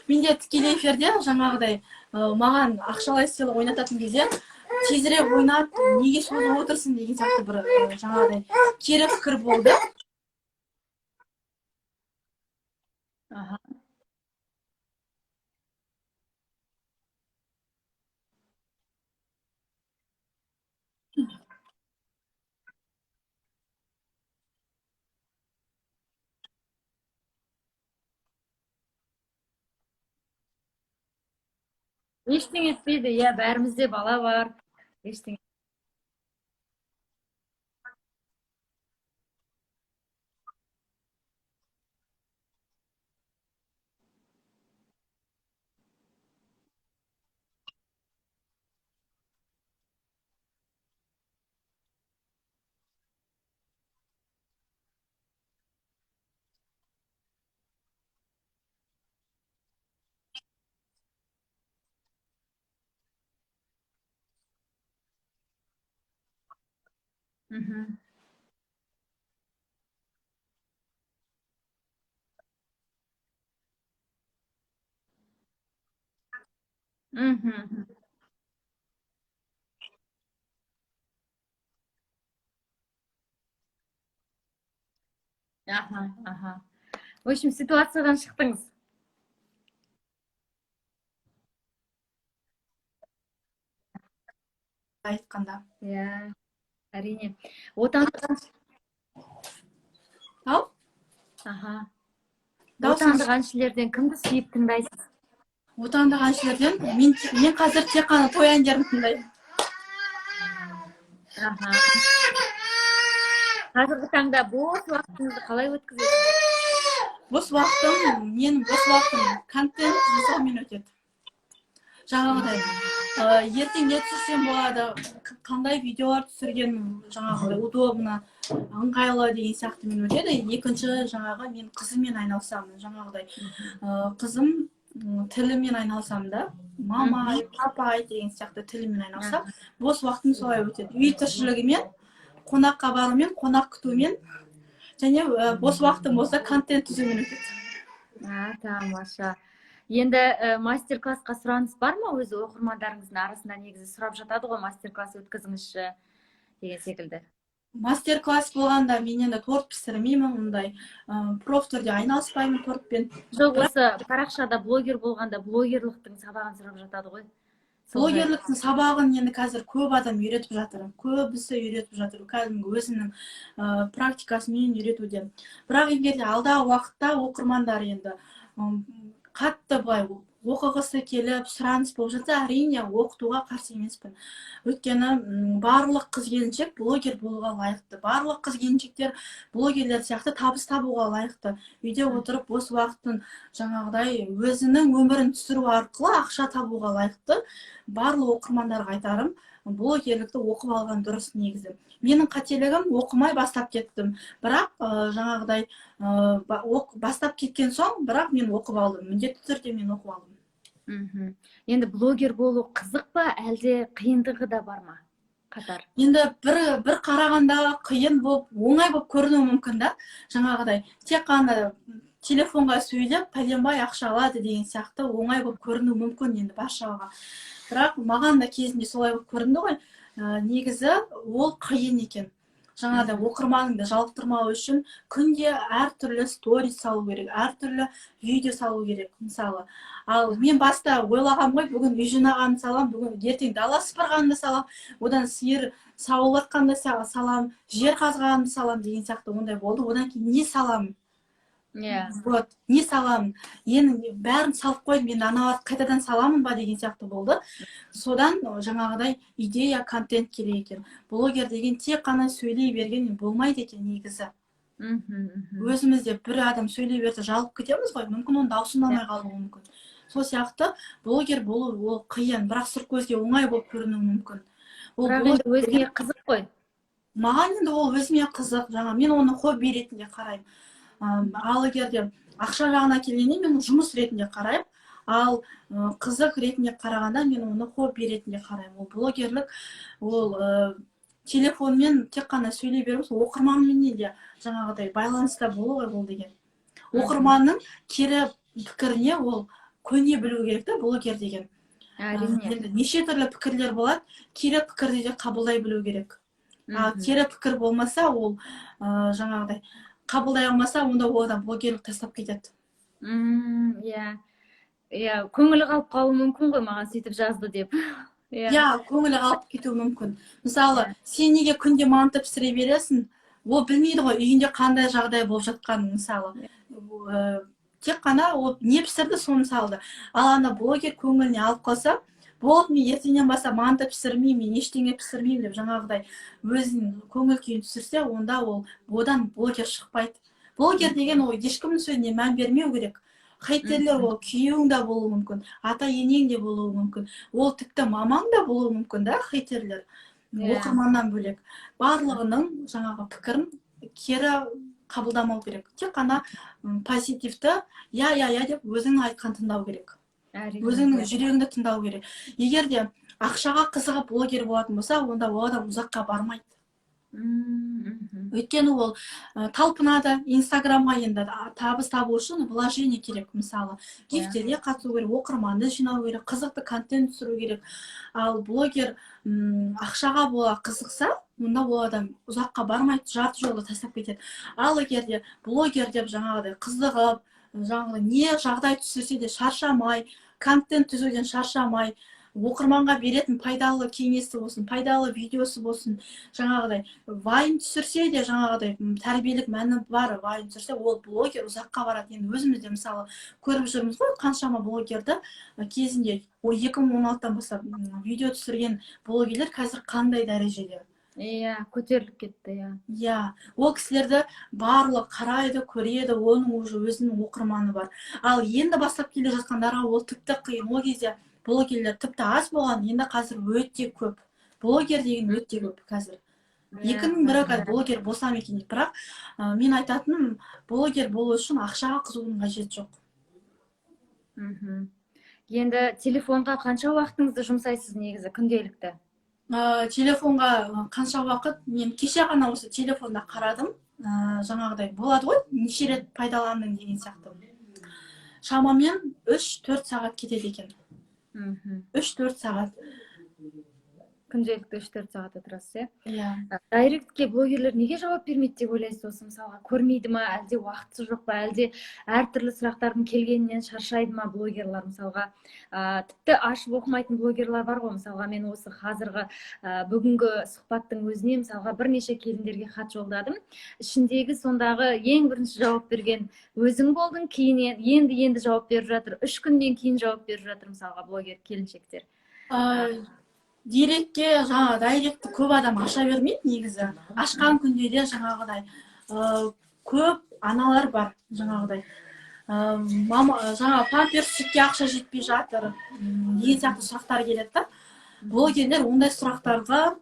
Менде тікелей эфирде жаңағыдай маған ақшалай сыйлық ойнататын кезде тезірек ойнат, неге созып отырсың деген сияқты бір жаңағыдай кері пікір болды. Ештеңе етпейді, иә, бәрімізде бала бар. Ештеңе. мхм, мхм. Аха, аха. В общем, ситуациядан шықтыңыз. айтқанда. Иә, әрине. Отандық, Ау, аха. даусыңыз Отандық әншілерден кімді сүйіп тыңдайсыз? отандық әншілерден мен қазір тек қана той әндерін тыңдаймын. Аха. Қазіргі таңда бос уақытыңызды қалай өткізесіз? Менің бос уақытым контент жасаумен өтеді. Жаңағыдай ертең не түсірсем болады, қандай видеолар түсірген жаңағыдай удобно, ыңғайлы деген сияқты мен өтеді. Екінші жаңағы мен қызыммен айналысамын. Жаңағыдай қызым тілімен айналысамын да. Мамай, папай деген сияқты тілімен айналысам. Бос уақытым солай өтеді. Үй тіршілігімен, қонаққа барумен, қонақ күтумен және бос уақытым болса контент түзумен өтеді. Тамаша. Енді мастер-классқа сұраныс бар ма? Өзі оқырмандарыңыздың арасында негізі сұрап жатады ғой, мастер-класс өткізіңізші деген секілді. Мастер-класс болғанда мен енді торт пісірмеймін, ондай проф түрде айналыспаймын тортпен. Жоқ, осы парақшада блогер болғанда блогерлықтың сабағын сұрап жатады ғой. Блогерліктің сабағын енді қазір көп адам үйретіп жатыр. Көбісі үйретіп жатыр. Кәдімгі өзінің практикасымен үйретуде. Бірақ егер де алдағы уақытта оқырмандар енді қатты былай оқығысы келіп, сұраныс болып жатса, әрине оқытуға қарсы емеспін. Өйткені барлық қыз-келіншек блогер болуға лайықты. Барлық қыз-келіншектер блогерлер сияқты табыс табуға лайықты. Үйде отырып бос уақытын жаңағыдай өзінің өмірін түсіру арқылы ақша табуға лайықты. Барлық оқырмандарға айтарым, блогерлікті оқып алған дұрыс негізі. Менің қателігім оқымай бастап кеттім. Бірақ жаңағыдай бастап кеткен соң, бірақ мен оқып алдым. Міндетті түрде мен оқып алдым. Енді блогер болу қызық па, әлде қиындығы да бар ма? Қатар. Енді бір қарағанда қиын болып, оңай болып көрінуі мүмкін да. Жаңағыдай тек қана телефонға сөйлеп, пәленбай ақша алады деген сияқты оңай болып көрінуі мүмкін енді баршаға. Бірақ маған да кезінде солай болып көрінді ғой. Негізі ол қиын екен. Жаңағыдай оқырманыңды жалықтырмау үшін күнде әртүрлі сторис салу керек, әртүрлі видео салу керек, мысалы. Ал мен баста ойлағам ғой, бүгін үй жинағанды салам, бүгін ертең дала сыпырғанды салам, одан сиыр сауылатқанды салам, жер қазғанды салам деген сияқты ондай болды. Одан кейін не салам? Вот, не саламын, енді бәрін салып қойып, мен аналарды қайтадан саламын ба деген сияқты болды. Содан жаңағыдай идея, контент керек екен. Блогер деген тек қана сөйлей берген болмайды екен негізі. Өзімізде бір адам сөйлей берсе жалып кетеміз ғой, мүмкін оның даусын алмай қалуы мүмкін. Сол сияқты блогер болу ол қиын, бірақ сырт көзге оңай болып көрінуі мүмкін. Бірақ енді өзіңе қызық қой. Маған енді ол өзіме қызық, жаңа мен оны хобби ретінде қараймын. Ал егер де ақша жағына келгенде мен жұмыс ретінде қараймын, ал қызық ретінде қарағанда мен оны хобби ретінде қараймын. Ол блогерлік, ол телефонмен тек қана сөйлей береміз, оқырманмен де жаңағыдай байланыста болу ғой ол деген. Оқырманның кері пікіріне ол көне білу керек та, блогер деген. Енді неше түрлі пікірлер болады, кері пікірді де қабылдай білу керек. Кері пікір болмаса, ол жаңағыдай қабылдай алмаса, онда ол адам блогерлік тастап кетеді. Иә, көңілі қалып қалуы мүмкін ғой, маған сөйтіп жазды деп. Иә, көңілі қалып кетуі мүмкін. Мысалы, сен неге күнде манты пісіре бересің? Ол білмейді ғой, үйінде қандай жағдай болып жатқанын, мысалы. Тек қана ол не пісірді, соны салды. Ал ана блогер көңіліне алып қалса, болды, мен ертеңнен бастап манты пісірмеймін, мен ештеңе пісірмеймін деп жаңағыдай өзінің көңіл күйін түсірсе, онда ол одан блогер шықпайды. Блогер деген ол ешкімнің сөзіне мән бермеу керек. Хейтерлер ол күйеуің де болуы мүмкін, ата-енең де болуы мүмкін. Ол тіпті мамаң да болуы мүмкін да, хейтерлер. Оқырманнан бөлек. Барлығының жаңағы пікірін кері қабылдамау керек. Тек қана позитивті я деп өзіңнің айтқан тыңдау керек. Өзіңнің жүрегіңді тыңдау керек. Егер де ақшаға қызығып блогер болатын болса, онда ол адам ұзаққа бармайды. Өйткені ол талпынады инстаграмға енді табыс табу үшін вложение керек. Мысалы гифтерге қатысу керек, оқырманды жинау керек, қызықты контент түсіру керек. Ал блогер ақшаға бола қызықса, онда ол адам ұзаққа бармайды, жарты жолда тастап кетеді. Ал егер де блогер деп жаңағыдай қызығып, жаңағы не жағдай түсірсе де шаршамай, контент түзуден шаршамай, оқырманға беретін пайдалы кеңесі болсын, пайдалы видеосы болсын, жаңағыдай вайн түсірсе де жаңағыдай тәрбиелік мәні бар вайн түсірсе, ол блогер ұзаққа барады. Енді өзіміз де мысалы көріп жүрміз ғой, қаншама блогерді кезінде 2016-тан бастап видео түсірген блогерлер қазір қандай дәрежеде. Иә, көтеріліп кетті, иә. Иә, ол кісілерді барлық қарайды, көреді, оның уже өзінің оқырманы бар. Ал енді бастап келе жатқандарға ол тіпті қиын. Ол кезде блогерлер тіпті аз болған, енді қазір өте көп. Блогер деген өте көп қазір. 2000 бірі қазір блогер болсам екен дейді. Бірақ мен айтатыным, блогер болу үшін ақшаға қызудың қажеті жоқ. Енді телефонға қанша уақытыңызды жұмсайсыз негізі күнделікті? Телефонға қанша уақыт? Мен кеше ғана осы телефонда қарадым. Жаңағыдай болады ғой, неше рет пайдаландың деген сияқты. Шамамен 3-4 сағат кетеді екен. 3-4 сағат. Күнделікті 3-4 сағат отырасыз, иә? Дайректке блогерлер неге жауап бермейді деп ойлайсыз осы? Мысалға көрмейді ма, әлде уақыты жоқ па, әлде әртүрлі сұрақтардың келгенінен шаршайды ма блогерлар? Мысалға тіпті ашып оқымайтын блогерлар бар ғой. Мысалға мен осы қазіргі бүгінгі сұхбаттың өзіне мысалға бірнеше келіндерге хат жолдадым. Ішіндегі сондағы ең бірінші жауап берген өзің болдың, кейін енді жауап беріп жатыр. 3 күннен кейін жауап беріп жатыр мысалға блогер келіншектер. Директке дайректті көп адам аша бермейді негізі. Ашқан күнде де жаңағыдай көп аналар бар. Жаңағыдай памперс сүтке ақша жетпей жатыр деген сияқты сұрақтар келеді да. Блогерлер ондай сұрақтарға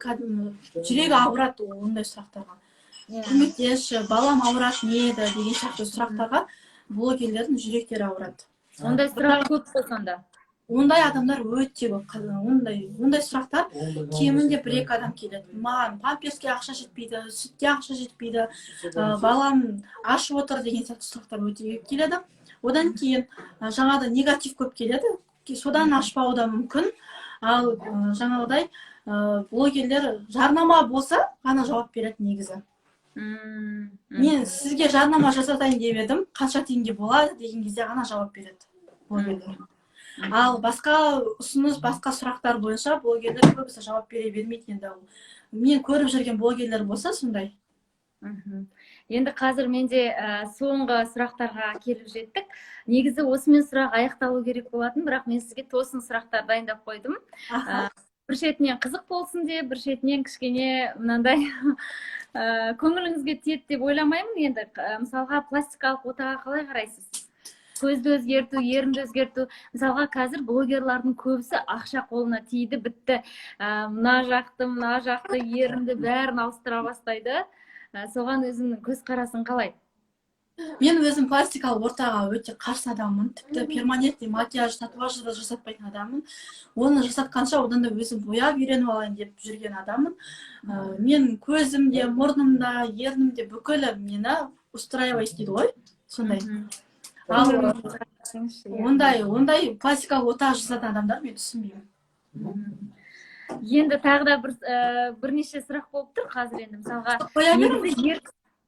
жүрегі ауырады, ондай сұрақтарға. Көмектесші, балам ауырады не еді деген сияқты сұрақтарға блогерлердің жүректері ауырады. Ондай сұрақ көп қой сонда. Ондай адамдар өте көп. Ондай сұрақтар кемінде 1-2 адам келеді. Маған памперске ақша жетпейді, сүтке ақша жетпейді, балам ашып отыр деген сияқты сұрақтар өте көп келеді. Одан кейін жаңағыдай негатив көп келеді. Содан ашпауы да мүмкін. Ал жаңағыдай блогерлер жарнама болса ғана жауап береді негізі. Мен сізге жарнама жасатайын деп едім, қанша теңге болады деген кезде ғана жауап береді блогерлер. Ал басқа ұсыныс, басқа сұрақтар бойынша блогерлер көбісі жауап бере бермейді енді. Мен көріп жүрген блогерлер болса сондай. Енді қазір менде соңғы сұрақтарға келіп жеттік. Негізі осымен сұрақ аяқталу керек болатын, бірақ мен сізге тосын сұрақтар дайындап қойдым. Бір шетінен қызық болсын деп, бір шетінен кішкене мынандай көңіліңізге тиеді деп ойламаймын. Енді мысалға пластикалық отаға қалай қарайсыз? Көзді өзгерту, ерінді өзгерту. Мысалға қазір блогерлардың көбісі ақша қолына тиді, бітті. Мына жақты, ерінді бәрін ауыстыра бастайды. Соған өзіңнің көзқарасың қалай? Мен өзім пластикалық ортаға өте қарсы адаммын. Тіпті перманентный макияж, татуаж жасатпайтын адаммын. Оны жасатқанша одан да өзім бояп үйреніп алайын деп жүрген адаммын. Мен көзімде, мұрнымда, ернімде бүкілі мені устраивать дейді ғой, сондай. Ондай пластикалық ота жасатын адамдар мен түсінбеймін. Енді тағы да бірнеше сұрақ болып тұр қазір. Енді мысалға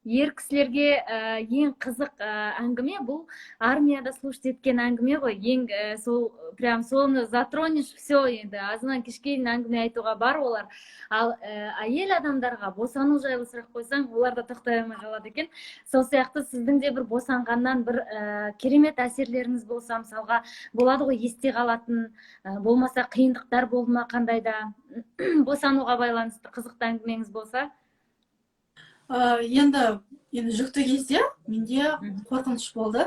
ер кісілерге ең қызық әңгіме бұл армияда служить еткен әңгіме ғой. Ең прям соны затронешь, все, енді азынан кешке дейін әңгіме айтуға бар олар. Ал әйел адамдарға босану жайлы сұрақ қойсаң, олар да тоқтай алмай қалады екен. Сол сияқты сіздің де бір босанғаннан бір керемет әсерлеріңіз болса, мысалға болады ғой есте қалатын, болмаса қиындықтар болды ма қандайда, босануға байланысты қызықты әңгімеңіз болса? Енді жүкті кезде менде қорқыныш болды.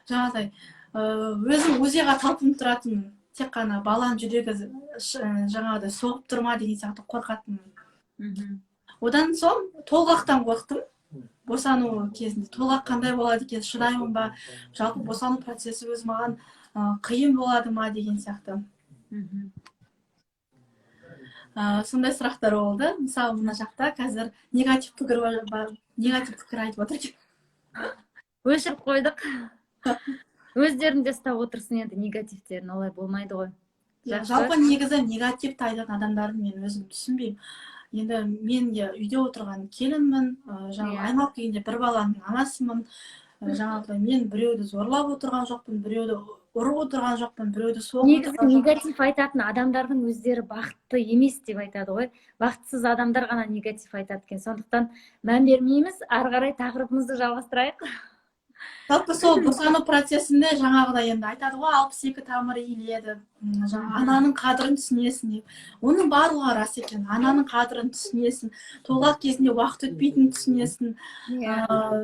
Жаңағыдай өзім өзеға талпынып тұратынмын. Тек қана баланың жүрегі жаңағыдай соғып тұрма деген сияқты қорқатынмын. Одан соң толғақтан қорқтым. Босану кезінде толғақ қандай болады екен, шыдаймын ба, жалпы босану процесі өз маған қиын болады ма деген сияқты. Сондай сұрақтар болды. Мысалы, мына жақта қазір негатив пікір айтып отыр екен. Өшіріп қойдық. Өздерің де ұстап отырсын енді негативтерін, олай болмайды ғой. Жалпы негізі негативті айтатын адамдарды мен өзім түсінбеймін. Енді мен де үйде отырған келінмін, жаңағы айналып келгенде бір баланың анасымын. Жаңағыдай мен біреуді зорлап отырған жоқпын, біреуді ұрып отырған жоқпын, біреуді соғып Негізі отырған жоқпын. негатив айтатын адамдардың өздері бақытты емес деп айтады ғой. Бақытсыз адамдар ғана негатив айтады екен. Сондықтан мән бермейміз, ары қарай тақырыбымызды жалғастырайық. Жалпы сол босану процесінде жаңағыдай енді айтады ғой, 62 тамыры иіледі, ананың қадірін түсінесің деп. Оның барлығы рас екен. Ананың қадірін түсінесің, толғақ кезінде уақыт өтпейтінін түсінесің.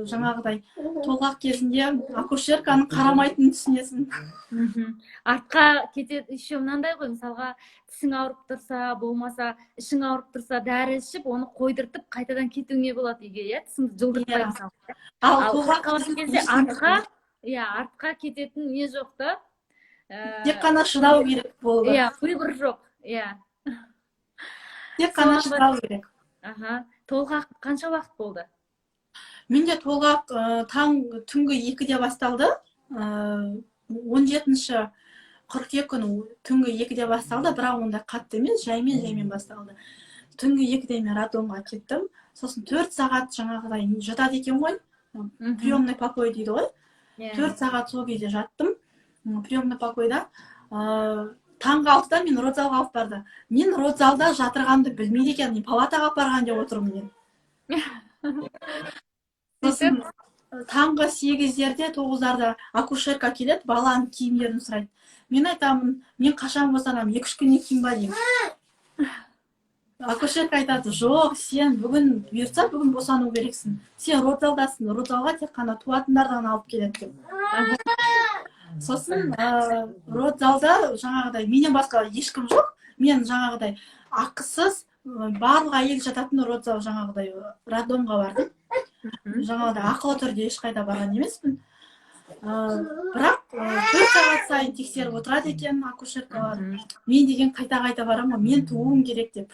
Жаңағыдай толғақ кезінде акушерканың қарамайтынын түсінесің. Артқа кетеді еще мынандай ғой, мысалға тісің ауырып тұрса, болмаса ішің ауырып тұрса, дәрі ішіп, оны қойдыртып, қайтадан кетуіңе болады үйге, иә, тісіңді жылдыртпай мысалы. Ал толғақ қалған кезде артқа кететін не жоқ та. Тек қана шыдау керек болды. Выбор жоқ. Тек қана шыдау керек. Толғақ қанша уақыт болды? Менде толғақ түнгі 2-де басталды. 17-ші қыркүйек күні түнгі 2-де басталды, бірақ онда қатты емес, жаймен басталды. Түнгі 2-де мен роддомға кеттім. Сосын 4 сағат жаңағыдай жатады екен ғой. Приемный покой дейді ғой. 4 сағат сол кезде жаттым. Приемный покойда. Таңғы 6-да мен родзалға алып барды. Мен родзалда жатырғанды білмейді екен. Мен палатаға барған деп отырмын мен. Сосын таңғы 8-дерде, 9-дарда акушерка келеді, баланың киімдерін сұрайды. Мен айтамын, мен қашан босанамын, 2-3 күннен кейін ба деймін. Акушерка айтады, жоқ, сен бүгін бұйыртса, бүгін босану керексің. Сен родзалдасың, родзалға тек қана туатындардан алып келеді деп. Сосын родзалда жаңағыдай менен басқа ешкім жоқ. Мен жаңағыдай ақысыз барлық әйел жататын родзал жаңағыдай роддомға бардым. Жаңағыдай ақылы түрде ешқайда барған емеспін. Бірақ 4 сағат сайын тексеріп отырады екен акушеркалар. Мен деген қайта барамын, мен туым керек деп.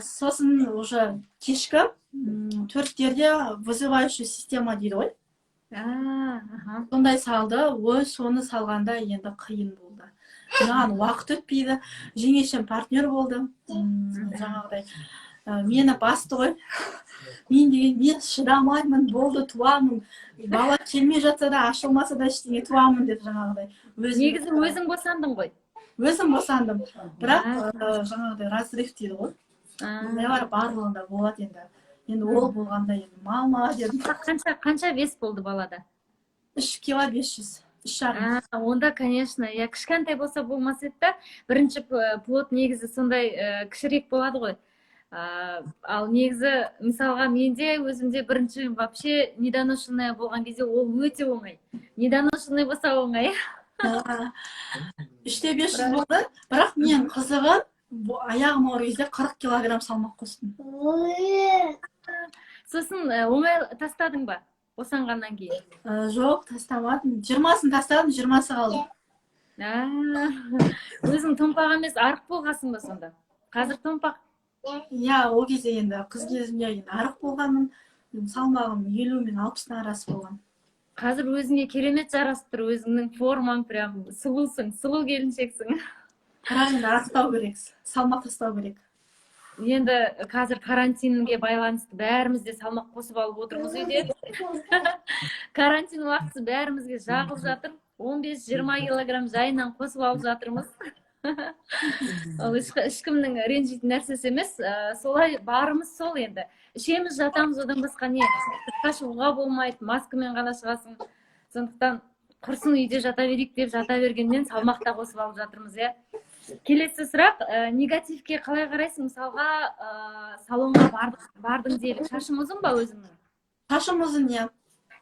Сосын уже кешкі 4-терде вызывающий система дейді ғой. Сондай салды, соны салғанда енді қиын болды. Маған уақыт өтпейді, жеңешем партнер болды. Жаңағыдай мені басты ғой. Мен шыдамаймын, болды, туамын. Бала келмей жатса да, ашылмаса да ештеңе туамын деп жаңағыдай. Негізі өзің босандың ғой? Өзім босандым. Бірақ жаңағыдай разрыв дейді ғой. Ондайлар барлығында болады енді. Енді ол болғанда енді мама дедім. Қанша вес болды балада? 3 кило 500. 3,5. Онда, конечно, кішкентай болса болмас еді, бірінші плод негізі сондай кішірек болады ғой. Ал негізі, мысалға, менде өзімде бірінші вообще недоношенная болған кезде ол өте оңай. Недоношенная болса оңай. 3-те 500 болды, бірақ мен қызығы аяғым ауыр кезде 40 килограмм салмақ қостым. Сосын оңай тастадың ба босанғаннан кейін? Жоқ, тастамадым. 20-сын тастадым, 20-сы қалды. Өзің томпақ емес, арық болғасың ба сонда? Қазір томпақ? Ол кезде енді қыз кезімде арық болғанмын, салмағым 50 мен 60-тың арасы болған. Қазір өзіңе керемет жарасып тұр, өзіңнің формаң прям сұлусың, сұлу келіншексің. Бірақ енді арықтау керек, салмақ тастау керек. Енді қазір карантинге байланысты бәріміз де салмақ қосып алып отырмыз үйде. Карантин уақыты бәрімізге жағып жатыр. 15-20 килограмм жайынан қосып алып жатырмыз. Ол ешкімнің ренжитін нәрсесі емес. Солай барымыз сол енді. Ішеміз, жатамыз, одан басқа не? Сыртқа шығуға болмайды, маскамен ғана шығасың. Сондықтан құрсын үйде жата берейік деп жата бергеннен салмақта қосып алып жатырмыз, иә. Келесі сұрақ, негативке қалай қарайсың? Мысалға, салонға бардың делік. Шашың ұзын ба өзіңнің? Шашым ұзын, иә.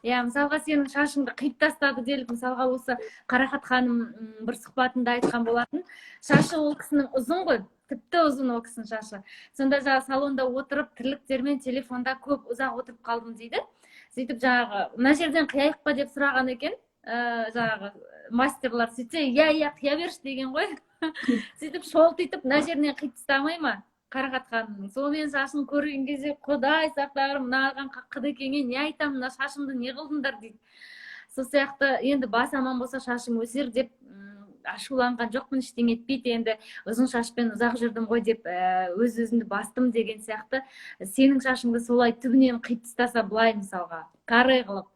Мысалға сенің шашыңды қиып тастады делік. Мысалға осы Қарақат ханым бір сұхбатында айтқан болатын. Шашы ол кісінің ұзын ғой, тіпті ұзын ол кісінің шашы. Сонда жаңағы салонда отырып, тірліктермен телефонда көп ұзақ отырып қалдым дейді. Сөйтіп жаңағы, мына жерден қияйық па деп сұраған екен. Жаңағы мастерлар сөйтсе, қия берші деген ғой. сөйтіп шолтитып мына жерінен қиып тастамай ма қарақатқанның. Сол мен шашын көрген кезде құдай сақтағыр, мынаған қаққыды екенге не айтамын, мына шашымды не қылдыңдар дейді. Сол сияқты енді бас аман болса шашым өсер деп ашуланған жоқпын, ештеңе етпейді, енді ұзын шашпен ұзақ жүрдім ғой деп өз өзімді бастым деген сияқты. Сенің шашыңды солай түбінен қиып тастаса былай мысалға каре қылып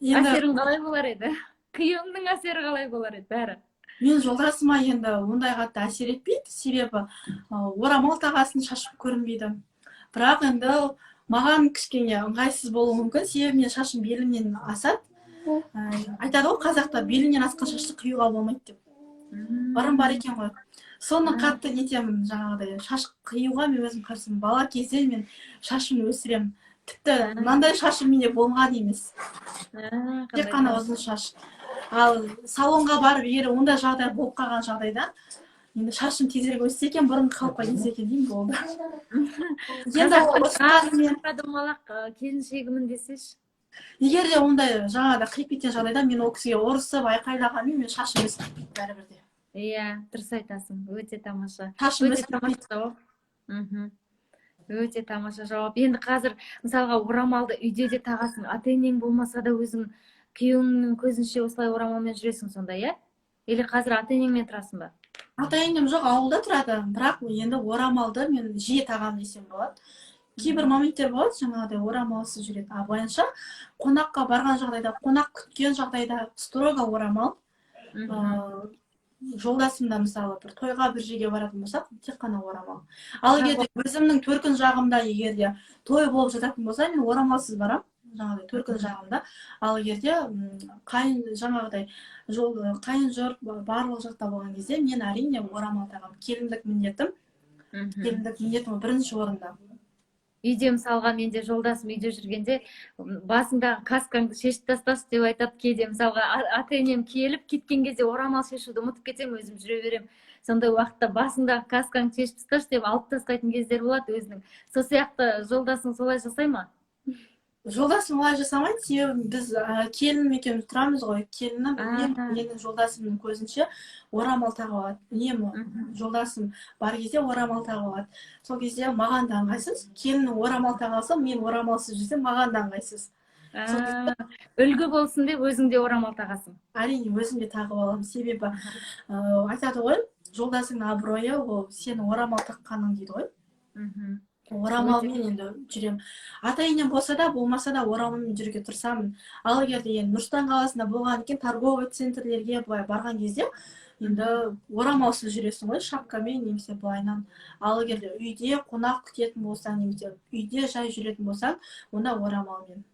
әсерің қалай болар еді? Күйеуіңнің әсері қалай болар еді бәрі? Мен жолдасыма енді ондай қатты әсер етпейді, себебі орамал тағасын шашып көрінбейді. Бірақ енді маған кішкене ыңғайсыз болуы мүмкін, себебі мен шашым белімнен асады. Айтады ғой қазақта, белінен асқан шашты қиюға болмайды деп. Бұрын бар екен ғой. Соны қатты нетемін, жаңағыдай шаш қиюға мен өзім қарсымын. Бала кезде мен шашымды өсірем. Тіпті мынандай шашым менде болған емес. Тек қана ұзын шаш. Ал салонға барып егер ондай жағдай болып қалған жағдайда, енді шашым тезірек өссе екен, бұрын қалыпқа келсе екен деймін, болды. Енді домалақ келіншегімін десеш. Егер де ондай жаңағыда қиып кеткен жағдайда мен ол кісіге ұрысып айқайлағанмен мен шашым өсіп кетпейді бәрібір де. Иә, дұрыс айтасың. Өте тамаша. Шашым өсіп кетпейді. Өте тамаша жауап. Енді қазір мысалға орамалды үйде де тағасың, ата-енең болмаса да өзің күйеуіңнің көзінше осылай орамалмен жүресің сонда, иә? Или қазір ата-енеңмен тұрасың ба? Ата-енем жоқ, ауылда тұрады. Бірақ енді орамалды мен жиі тағамын десем болады. Кейбір моменттер болады, жаңағыдай орамалсыз жүреді. А былайынша қонаққа барған жағдайда, қонақ күткен жағдайда строго орамал. Жолдасымда мысалы бір тойға бір жерге баратын болсақ, тек қана орамал. Ал егер де өзімнің төркін жағымда егер де той болып жататын болса, мен орамалсыз барам, жаңағыдай төркін жағымда. Ал егер де жаңағыдай қайын жұрт барлық жақта болған кезде мен әрине орамал тағамын. Келіндік міндетім бірінші орында. Үйде мысалға менде жолдасым үйде жүргенде басындағы каскаңды шешіп тасташы деп айтады. Кейде мысалға ата-енем келіп кеткен кезде орамал шешуді ұмытып кетсем, өзім жүре берем. Сондай уақытта басындағы каскаңды шешіп тасташы деп алып тастайтын кездер болады өзінің. Сол сияқты жолдасың солай жасай ма? Жолдасым олай жасамайды, себебі біз келінім екеуміз тұрамыз ғой. Келінім менің жолдасымның көзінше орамал тағып алады. Үнемі жолдасым бар кезде орамал тағып алады. Сол кезде маған да ыңғайсыз. Келінім орамал тағып алса, мен орамалсыз жүрсем, маған да ыңғайсыз. Үлгі болсын деп өзің де орамал тағасың? Әрине, өзім де тағып аламын. Себебі айтады ғой, жолдасыңның абыройы ол сені орамал таққаның дейді ғой. Орамалмен енді жүрем. Ата-енем болса да, болмаса да орамалмен жүруге тырысамын. Ал егер де Нұр Сұлтан қаласында болған екен, торговый центрлерге былай барған кезде, енді орамалсыз жүресің ғой, шапкамен немесе былайынан. Ал егер де үйде қонақ күтетін болсаң, немесе үйде жай жүретін болсаң, онда орамалмен.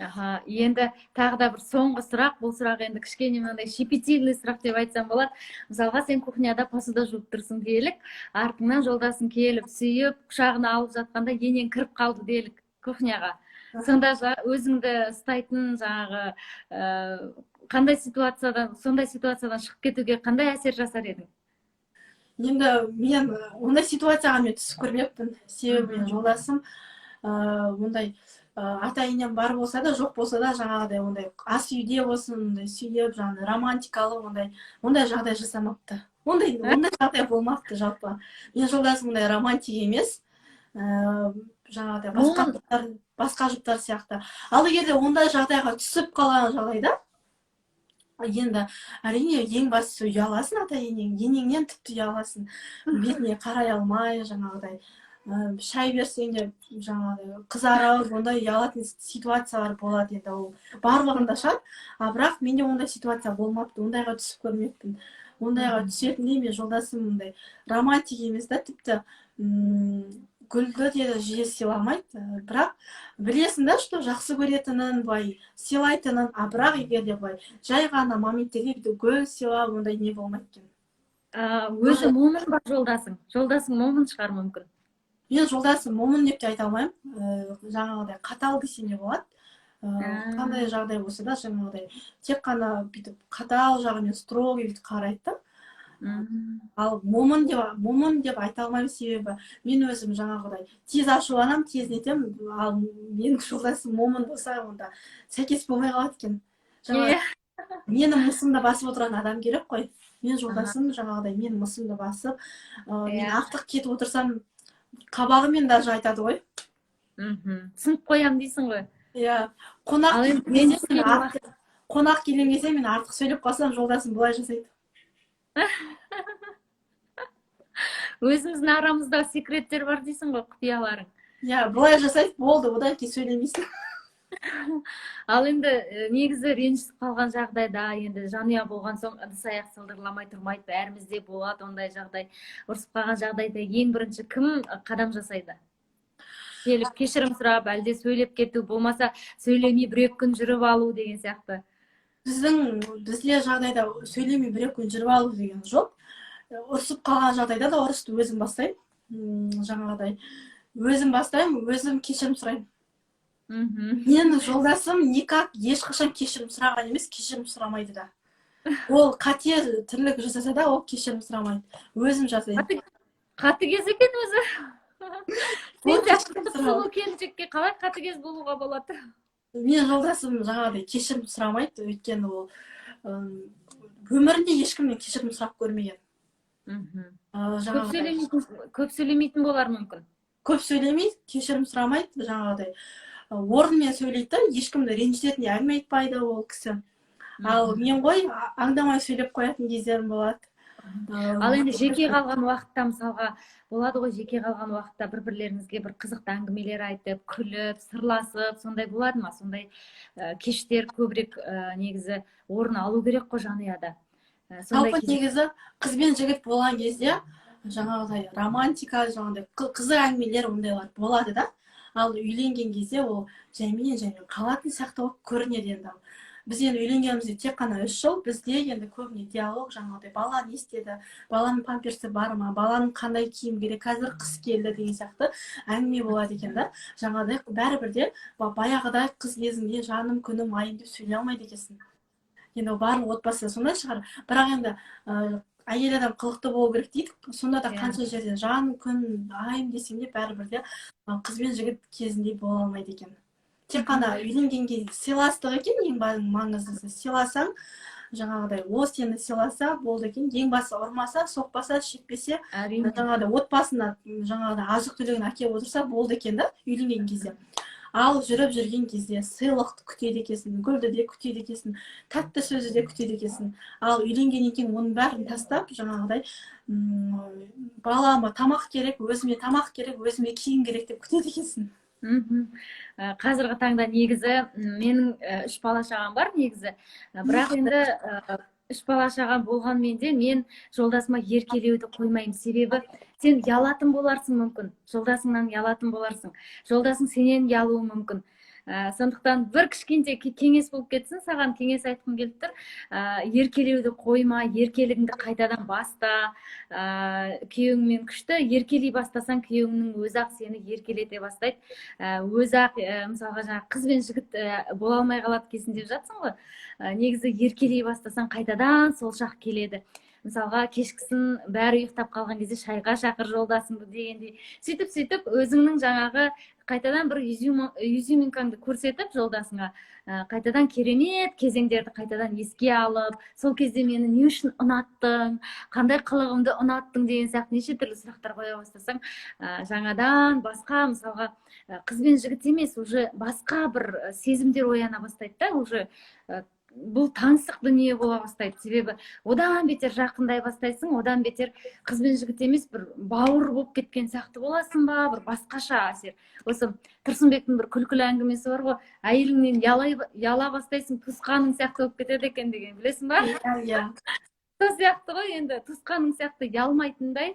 Енді тағы да бір соңғы сұрақ, бұл сұрақ енді кішкене мынандай щепетильный сұрақ деп айтсам болады. Мысалға сен кухняда посуда жуып тұрсың делік, артыңнан жолдасың келіп, сүйіп, құшағына алып жатқанда енең кіріп қалды делік кухняға. Сонда өзіңді ұстайтын жаңағы қандай сондай ситуациядан шығып кетуге қандай әсер жасар едің? Енді мен ондай ситуацияға мен түсіп көрмеппін. Себебі мен жолдасым ондай ата-енем бар болса да, жоқ болса да, жаңағыдай ондай ас үйде болсын, сүйіп, жаңағы романтикалы ондай жағдай жасамапты. Ондай жағдай болмапты жалпы. Мен жолдасым ондай романтик емес, жаңағыдай басқа жұптар сияқты. Ал егер де ондай жағдайға түсіп қалған жағдайда, енді әрине ең бастысы ұяласың енеңнен тіпті ұяласың. Бетіне қарай алмай, жаңағыдай шай берсең де жаңағыдай қызарып, ондай ұялатын ситуациялар болады енді, ол барлығында шығар. Бірақ менде ондай ситуация болмапты, ондайға түсіп көрмеппін. Ондайға түсетіндей мен жолдасым ондай романтик емес та, тіпті гүлді де жиі сыйламайды. Бірақ білесің да, что жақсы көретінін, былай сыйлайтынын, бірақ егер де былай жай ғана моменттерге гүл сыйлап, ондай не болмайды екен. Өзі момын ба жолдасың? Жолдасың момын шығар мүмкін? Мен жолдасым момын деп те айта алмаймын. Жаңағыдай қатал десем де болады. Қандай жағдай болса да, жаңағыдай тек қана бүйтіп қатал жағымен строгий бүйтіп қарайды. Ал момын деп айта алмаймын, себебі мен өзім жаңағыдай тез ашуланам, тез нетем. Ал менің жолдасым момын болса, онда сәйкес болмай қалады екен. менің мысымды басып отырған адам керек қой. Мен жолдасым жаңағыдай менің мысымды басып, мен артық кетіп отырсам, қабағымен даже айтады ғой. Түсініп қоям дейсің ғой. Иә, Ал енді қонақ келген кезде мен артық сөйлеп қалсам, жолдасым былай жасайды. Өзіміздің арамызда секреттер бар дейсің ғой, құпияларың. Иә, былай жасайды, болды, одан кейін сөйлемейсің. Ал енді негізі ренжісіп қалған жағдайда, енді жанұя болған соң ыдыс аяқ сылдырламай тұрмайды, бәрімізде болады ондай жағдай. Ұрысып қалған жағдайда ең бірінші кім қадам жасайды? Келіп кешірім сұрап, әлде сөйлеп кету, болмаса сөйлемей 1-2 күн жүріп алу деген сияқты. Бізде жағдайда сөйлемей 1-2 күн жүріп алу деген жоқ. Ұрысып қалған жағдайда да ұрысты өзім бастаймын. Жаңағыдай өзім бастаймын, өзім кешірім сұраймын. Менің жолдасым никак ешқашан кешірім сұраған емес, кешірім сұрамайды да. Ол қате тірлік жасаса да, ол кешірім сұрамайды. Өзім жасаймын. Қатыгез екен өзі. Сен сұлу келіншекке қалай қатыгез болуға болады? Мен жолдасым жаңағыдай кешірім сұрамайды, өйткені ол өмірінде ешкімнен кешірім сұрап көрмеген. Көп сөйлемейтін болар мүмкін. Көп сөйлемейді, кешірім сұрамайды, жаңағыдай орнымен сөйлейді да, ешкімді ренжітетін әңгіме айтпайды ол кісі. Ал мен ғой аңдамай сөйлеп қоятын кездерім болады. Ал енді жеке қалған уақытта, мысалға болады ғой, жеке қалған уақытта бір-бірлеріңізге бір қызықты әңгімелер айтып, күліп, сырласып, сондай болады ма? Сондай кештер көбірек негізі орын алу керек қой жанұяда. Жалпы негізі қыз бен жігіт болған кезде жаңағыдай романтика, жаңағыдай қызық әңгімелер ондайлар болады да. Ал үйленген кезде ол жаймен қалатын сияқты болып көрінеді енді. Біз енді үйленгенімізде тек қана 3 жыл, бізде енді көбіне диалог, жаңағыдай бала не істеді, баланың памперсі бар ма, баланың қандай киім керек, қазір қыс келді деген сияқты әңгіме болады екен да. Жаңағыдай бәрібір де баяғыдай қыз кезінде жаным, күнім, айым деп сөйлей алмайды екенсің. Енді барлық отбасы сондай шығар. Бірақ енді әйел адам қылықты болу керек дейді. Сонда да қанша жерден жаным, күн, айым десем де бәрібір де қыз бен жігіт кезінде бола алмайды екен. Тек қана үйленгенге сыйластық екен, ең маңыздысы. Сыйласаң, жаңағыдай ол сені сыйласа болды екен. Ең басы ұрмаса, соқпаса, шекпесе, жаңағыдай отбасына жаңағыдай азық-түлігін әкеліп отырса болды екен да, үйленген кезде. Ал жүріп жүрген кезде сыйлықты күтеді екенсің, гүлді де күтеді екенсің, тәтті сөзді де күтеді екенсің. Ал үйленгеннен кейін оның бәрін тастап, жаңағыдай балама тамақ керек, өзіме киім керек деп күтеді екенсің. Қазіргі таңда негізі менің 3 бала шағам бар негізі. Бірақ енді 3 бала шағам болғанмен де мен жолдасыма еркелеуді қоймаймын. Себебі сен ұялатын боларсың мүмкін. Жолдасыңнан ұялатын боларсың. Жолдасың сенен ұялуы мүмкін. Сондықтан бір кішкентай кеңес болып кетсін, саған кеңес айтқым келіп тұр. Еркелеуді қойма, еркелігіңді қайтадан баста. Күйеуіңмен күшті еркелей бастасаң, күйеуіңнің өзі-ақ сені еркелете бастайды. Өзі-ақ мысалға жаңа қыз бен жігіт бола алмай қалады екенсің деп жатсың ғой. Негізі еркелей бастасаң қайтадан сол шақ келеді. Мысалға кешкісін бәрі ұйықтап қалған кезде шайға шақыр жолдасыңды дегендей. Сөйтіп өзіңнің жаңағы қайтадан бір изюминкаңды көрсетіп жолдасыңа, қайтадан керемет кезеңдерді қайтадан еске алып, сол кезде мені не үшін ұнаттың, қандай қылығымды ұнаттың деген сияқты неше түрлі сұрақтар қоя бастасаң, жаңадан басқа, мысалға қыз бен жігіт емес, уже басқа бір сезімдер ояна бастайды да, уже бұл таңсық дүние бола бастайды. Себебі одан бетер жақындай бастайсың, одан бетер қыз бен жігіт емес, бір бауыр болып кеткен сияқты боласың ба, бір басқаша әсер. Осы Тұрсынбектің бір күлкілі әңгімесі бар ғой, әйеліңнен яла бастайсың, туысқаның сияқты болып кетеді екен деген, білесің ба? Иә. Сол сияқты ғой, енді туысқаның сияқты ялмайтындай,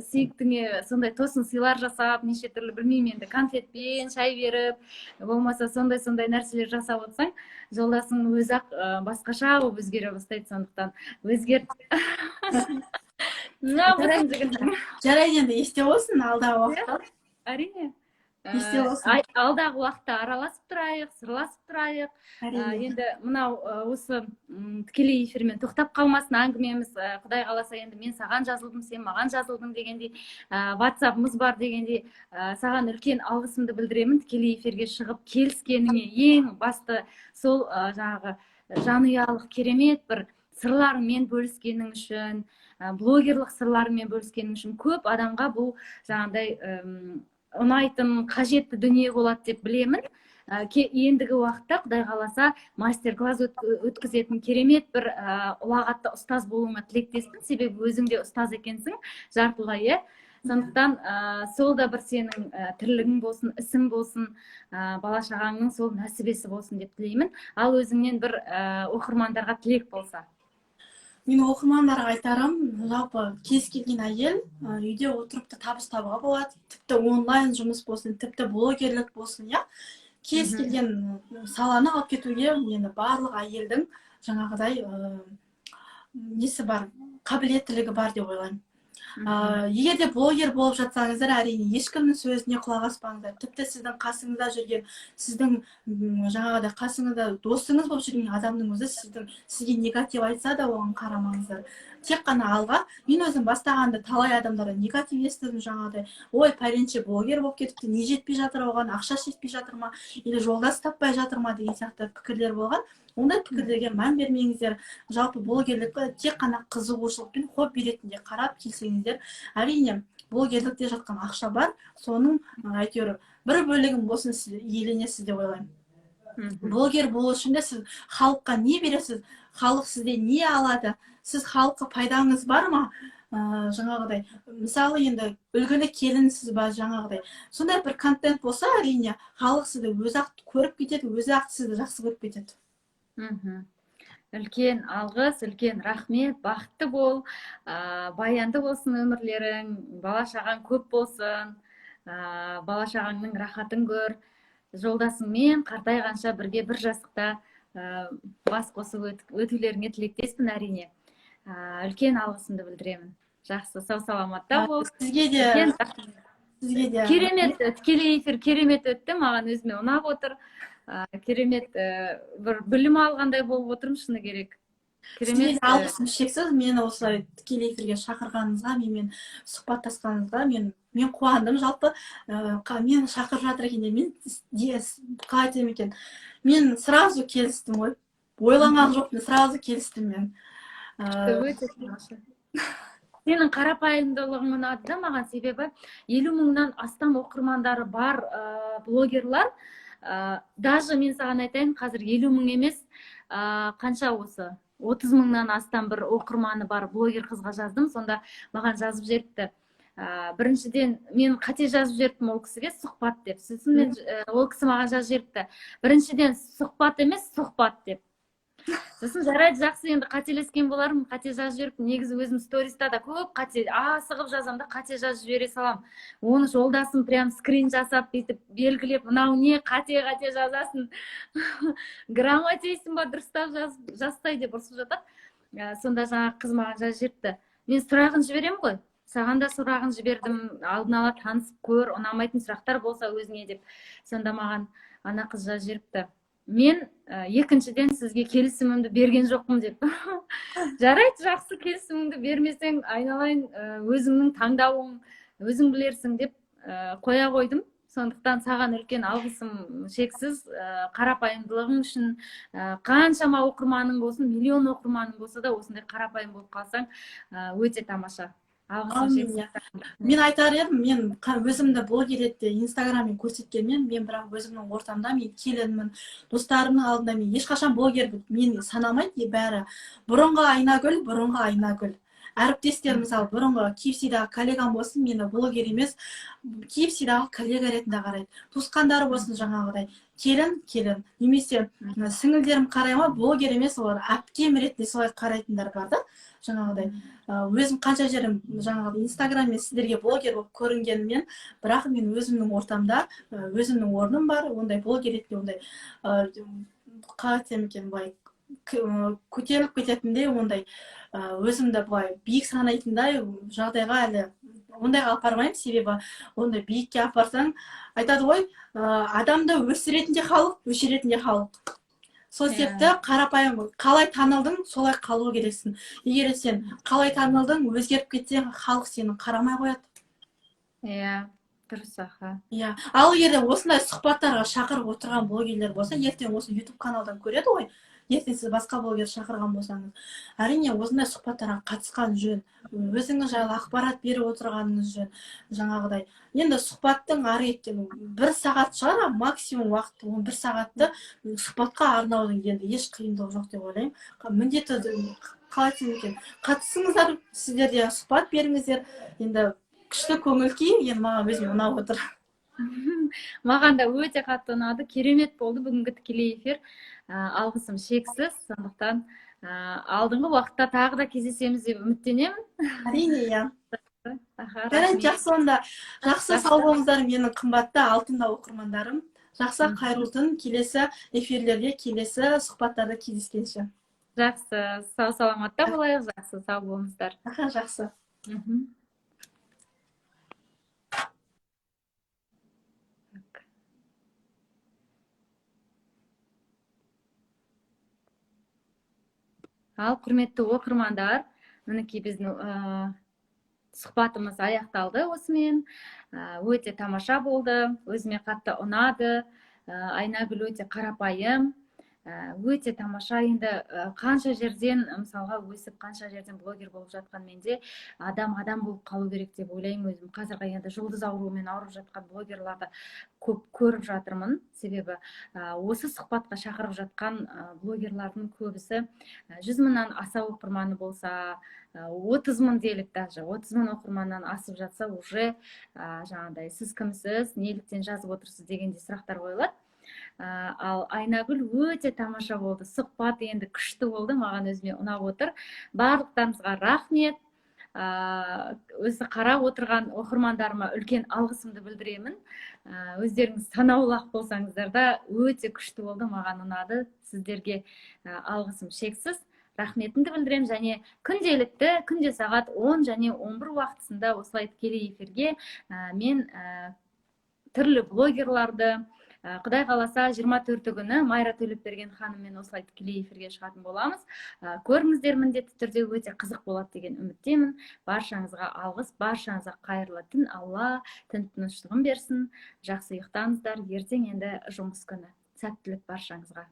сүйіктіңе сондай тосын сыйлар жасап, неше түрлі білмеймін енді, конфетпен, шай беріп, болмаса сондай нәрселер жасап отырсаң, жолдасың өзі-ақ басқаша болып өзгере бастайды. Сондықтан өзгерт. Жарайды, енді есте болсын алдағы уақытта. Әрине. Алдағы уақытта араласып тұрайық, сырласып тұрайық. Енді мынау осы тікелей эфирмен тоқтап қалмасын әңгімеміз. Құдай қаласа енді мен саған жазылдым, сен маған жазылдың дегендей, WhatsApp-ымыз бар дегендей, саған үлкен алғысымды білдіремін. Тікелей эфирге шығып келіскеніңе ең басты сол жаңағы жанұялық керемет бір сырларыңмен бөліскенің үшін, блогерлық сырларыңмен бөліскенің үшін көп адамға бұл жаңағыдай ұнайтын қажетті дүние болады деп білемін. Ендігі уақытта Құдай қаласа мастер-класс өткізетін керемет бір ұлағатты ұстаз болуыңа тілектеспін, себебі өзің де ұстаз екенсің жартылай, иә. Сондықтан сол да бір сенің тірлігің болсын, ісің болсын, бала шағаңның сол нәсібесі болсын деп тілеймін. Ал өзіңнен бір оқырмандарға тілек болса. Мен оқырмандарға айтарым, жалпы кез келген әйел үйде отырып та табыс табуға болады. Тіпті онлайн жұмыс болсын, тіпті блогерлік болсын, иә. Кез келген саланы алып кетуге мені барлық әйелдің жаңағыдай несі бар, қабілеттілігі бар деп ойлаймын. Егер де блогер болып жатсаңыздар, әрине ешкімнің сөзіне құлақ аспаңыздар. Тіпті сіздің қасыңызда жүрген, сіздің жаңағыдай қасыңызда досыңыз болып жүрген адамның өзі сізге негатив айтса да оған қарамаңыздар. Тек қана алға. Мен өзім бастағанда талай адамдардан негатив естідім, жаңағыдай, ой, пәленше блогер болып кетіпті, не жетпей жатыр оған, ақша жетпей жатыр ма, или жолдас таппай жатыр ма деген сияқты пікірлер болған. Ондай пікірлерге мән бермеңіздер. Жалпы блогерлікті тек қана қызығушылықпен, хобби ретінде қарап келсеңіздер, әрине блогерлікте жатқан ақша бар, соның әйтеуір бір бөлігін болсын сіз иеленесіз деп ойлаймын. Блогер болу үшін де сіз халыққа не бересіз, халық сізде не алады, сіз халыққа пайдаңыз бар ма? Жаңағыдай, мысалы енді үлгілі келінсіз ба, жаңағыдай. Сондай бір контент болса, әрине халық сізді өзі-ақ көріп кетеді, өзі-ақ сізді жақсы көріп кетеді. Үлкен алғыс, үлкен рахмет, бақытты бол, баянды болсын өмірлерің, бала шағаң көп болсын, бала шағаңның рахатын көр, жолдасыңмен қартайғанша бірге бір жастықта бас қосып өтулеріңе тілектеспін, әрине. Үлкен алғысымды білдіремін. Жақсы, сау саламатта бол. Сізге де. Керемет, тікелей эфир керемет өтті, маған өзіме ұнап отыр. Керемет бір білім алғандай болып отырмын, шыны керек. Сізге алғысым шексіз. Мені осылай тікелей эфирге шақырғаныңызға, менімен сұхбаттасқаныңызға мен қуандым. Жалпы мен шақырып жатыр екен, мен қалай айтайын екен, мен сразу келістім ғой. Ойланған жоқпын, сразу келістім мен. Өте тамаша. Сенің қарапайымдылығың ұнады да маған, себебі 50 мыңнан астам оқырмандары бар блогерлар, даже мен саған айтайын, қазір 50 мың емес, қанша осы 30 мыңнан астам бір оқырманы бар блогер қызға жаздым, сонда маған жазып жіберіпті. Біріншіден мен қате жазып жіберіппін ол кісіге, сұхбат деп. Сосын ол кісі маған жазып жіберіпті. Біріншіден сұхбат емес, сұхбат деп. Сосын жарайды, жақсы, енді қателескен болармын, қате жазып жіберіппін. Негізі өзім сториста да көп қате, асығып жазам да қате жазып жібере салам. Оны жолдасым прям скрин жасап, бүйтіп белгілеп, мынау не қате жазасың, грамотейсің ба, дұрыстап жазсай деп ұрсып жатады. Сонда жаңа қыз маған жазып жіберіпті. Мен сұрағын жіберем ғой. Саған да сұрағын жібердім, алдын ала танысып көр, ұнамайтын сұрақтар болса өзіңе деп. Сонда маған ана қыз жазып жіберіпті. Мен екіншіден сізге келісімімді берген жоқпын деп. Жарайды, жақсы, келісіміңді бермесең, айналайын, өзіңнің таңдауың, өзің білерсің деп қоя қойдым. Сондықтан саған үлкен алғысым шексіз, қарапайымдылығың үшін. Қаншама оқырманың болсын, миллион оқырманың болса да, осындай қарапайым болып қалсаң, өте тамаша. Мен айтар едім, мен өзімді блогер етті инстаграммен көрсеткенмен, мен бірақ өзімнің ортамда, мен келінмін, достарымның алдында мен ешқашан блогер мен санамайды, бәрі бұрынғы Айнагүл. Әріптестер, мысалы, бұрынғы KFC-дағы коллегам болсын, мені блогер емес, KFC-дағы коллега ретінде қарайды. Туысқандары болсын, жаңағыдай, келін, немесе сіңілдерім қарай ма, блогер емес, олар әпкем ретінде солай қарайтындар бар да, жаңағыдай. Өзім қанша жерім жаңағыдай инстаграммен сіздерге блогер болып көрінгенмен, бірақ мен өзімнің ортамда, өзімнің орным бар, ондай блогер ретінде, ондай қалай айтсам екен, былай көтеріліп кететіндей, ондай өзімді былай биік санайтындай жағдайға әлі ондайға апармаймын, себебі ондай биікке апарсаң, айтады ғой, адамды өсіретінде халық, өшіретінде халық. Сол себепті қарапайым, қалай танылдың, солай қалу керексің. Егер сен қалай танылдың, өзгеріп кетсең, халық сені қарамай қояды. Дұрыс, аха. Ал егер осындай сұхбаттарға шақырып отырған блогерлер болса, ертең осы YouTube каналдан көреді ғой. ертең сіз басқа блогер шақырған болсаңыз, әрине осындай сұхбаттарға қатысқан жөн, өзіңіз жайлы ақпарат беріп отырғаныңыз жөн. Жаңағыдай енді сұхбаттың ары кеткен 1 сағат шығар, максимум уақыт, 1 сағатты сұхбатқа арнаудың енді еш қиындығы жоқ деп ойлаймын. Міндетті қалай айтсам екен, қатысыңыздар, сіздер де сұхбат беріңіздер. Енді күшті көңіл күй енді маған өзіме ұнап отыр. Маған да өте қатты ұнады, керемет болды бүгінгі тікелей эфир. Алғысым шексіз. Сондықтан алдыңғы уақытта тағы да кездесеміз деп үміттенемін. Әрине, иә. Аха, Жарайды, рахмет. жақсы онда. Жақсы, сау болыңыздар менің қымбатты алтында оқырмандарым. Жақсы, қайырлы түн. Келесі эфирлерге, келесі сұхбаттарда кездескенше. Жақсы, сау саламатта болайық. Жақсы, сау болыңыздар. Аха, жақсы. Мгм. Ал құрметті оқырмандар, мінекей біздің сұхбатымыз аяқталды осымен. Өте тамаша болды, өзіме қатты ұнады. Айнагүл өте қарапайым, өте тамаша. Енді қанша жерден мысалға өсіп, қанша жерден блогер болып жатқанмен де адам болып қалу керек деп ойлаймын өзім. Қазіргі енді жұлдыз ауруымен ауырып жатқан блогерларды көп көріп жатырмын. Себебі осы сұхбатқа шақырып жатқан блогерлардың көбісі 100 мыңнан аса оқырманы болса, 30 мың делік, даже 30 мың оқырманнан асып жатса, уже жаңағыдай сіз кімсіз, неліктен жазып отырсыз дегенде сұрақтар қойылады. Ал Айнагүл өте тамаша болды, сұхбат енді күшті болды, маған өзіме ұнап отыр. Барлықтарыңызға рахмет. Өзі қарап отырған оқырмандарыма үлкен алғысымды білдіремін. Өздеріңіз санаулы болсаңыздар да өте күшті болды, маған ұнады. Сіздерге алғысым шексіз. Рахметімді білдіремін, және күнде сағат 10 және 11 уақытысында осылай тікелей эфирге мен түрлі блогерларды, Құдай қаласа 24 күні Майра Төлепберген ханыммен осылай тікелей эфирге шығатын боламыз. Көріңіздер, міндетті түрде өте қызық болады деген үміттемін. Баршаңызға алғыс, баршаңызға қайырлы түн. Алла тын тыныштығын берсін. Жақсы ұйықтаңыздар. Ертең енді жұмыс күні. Сәттілік баршаңызға.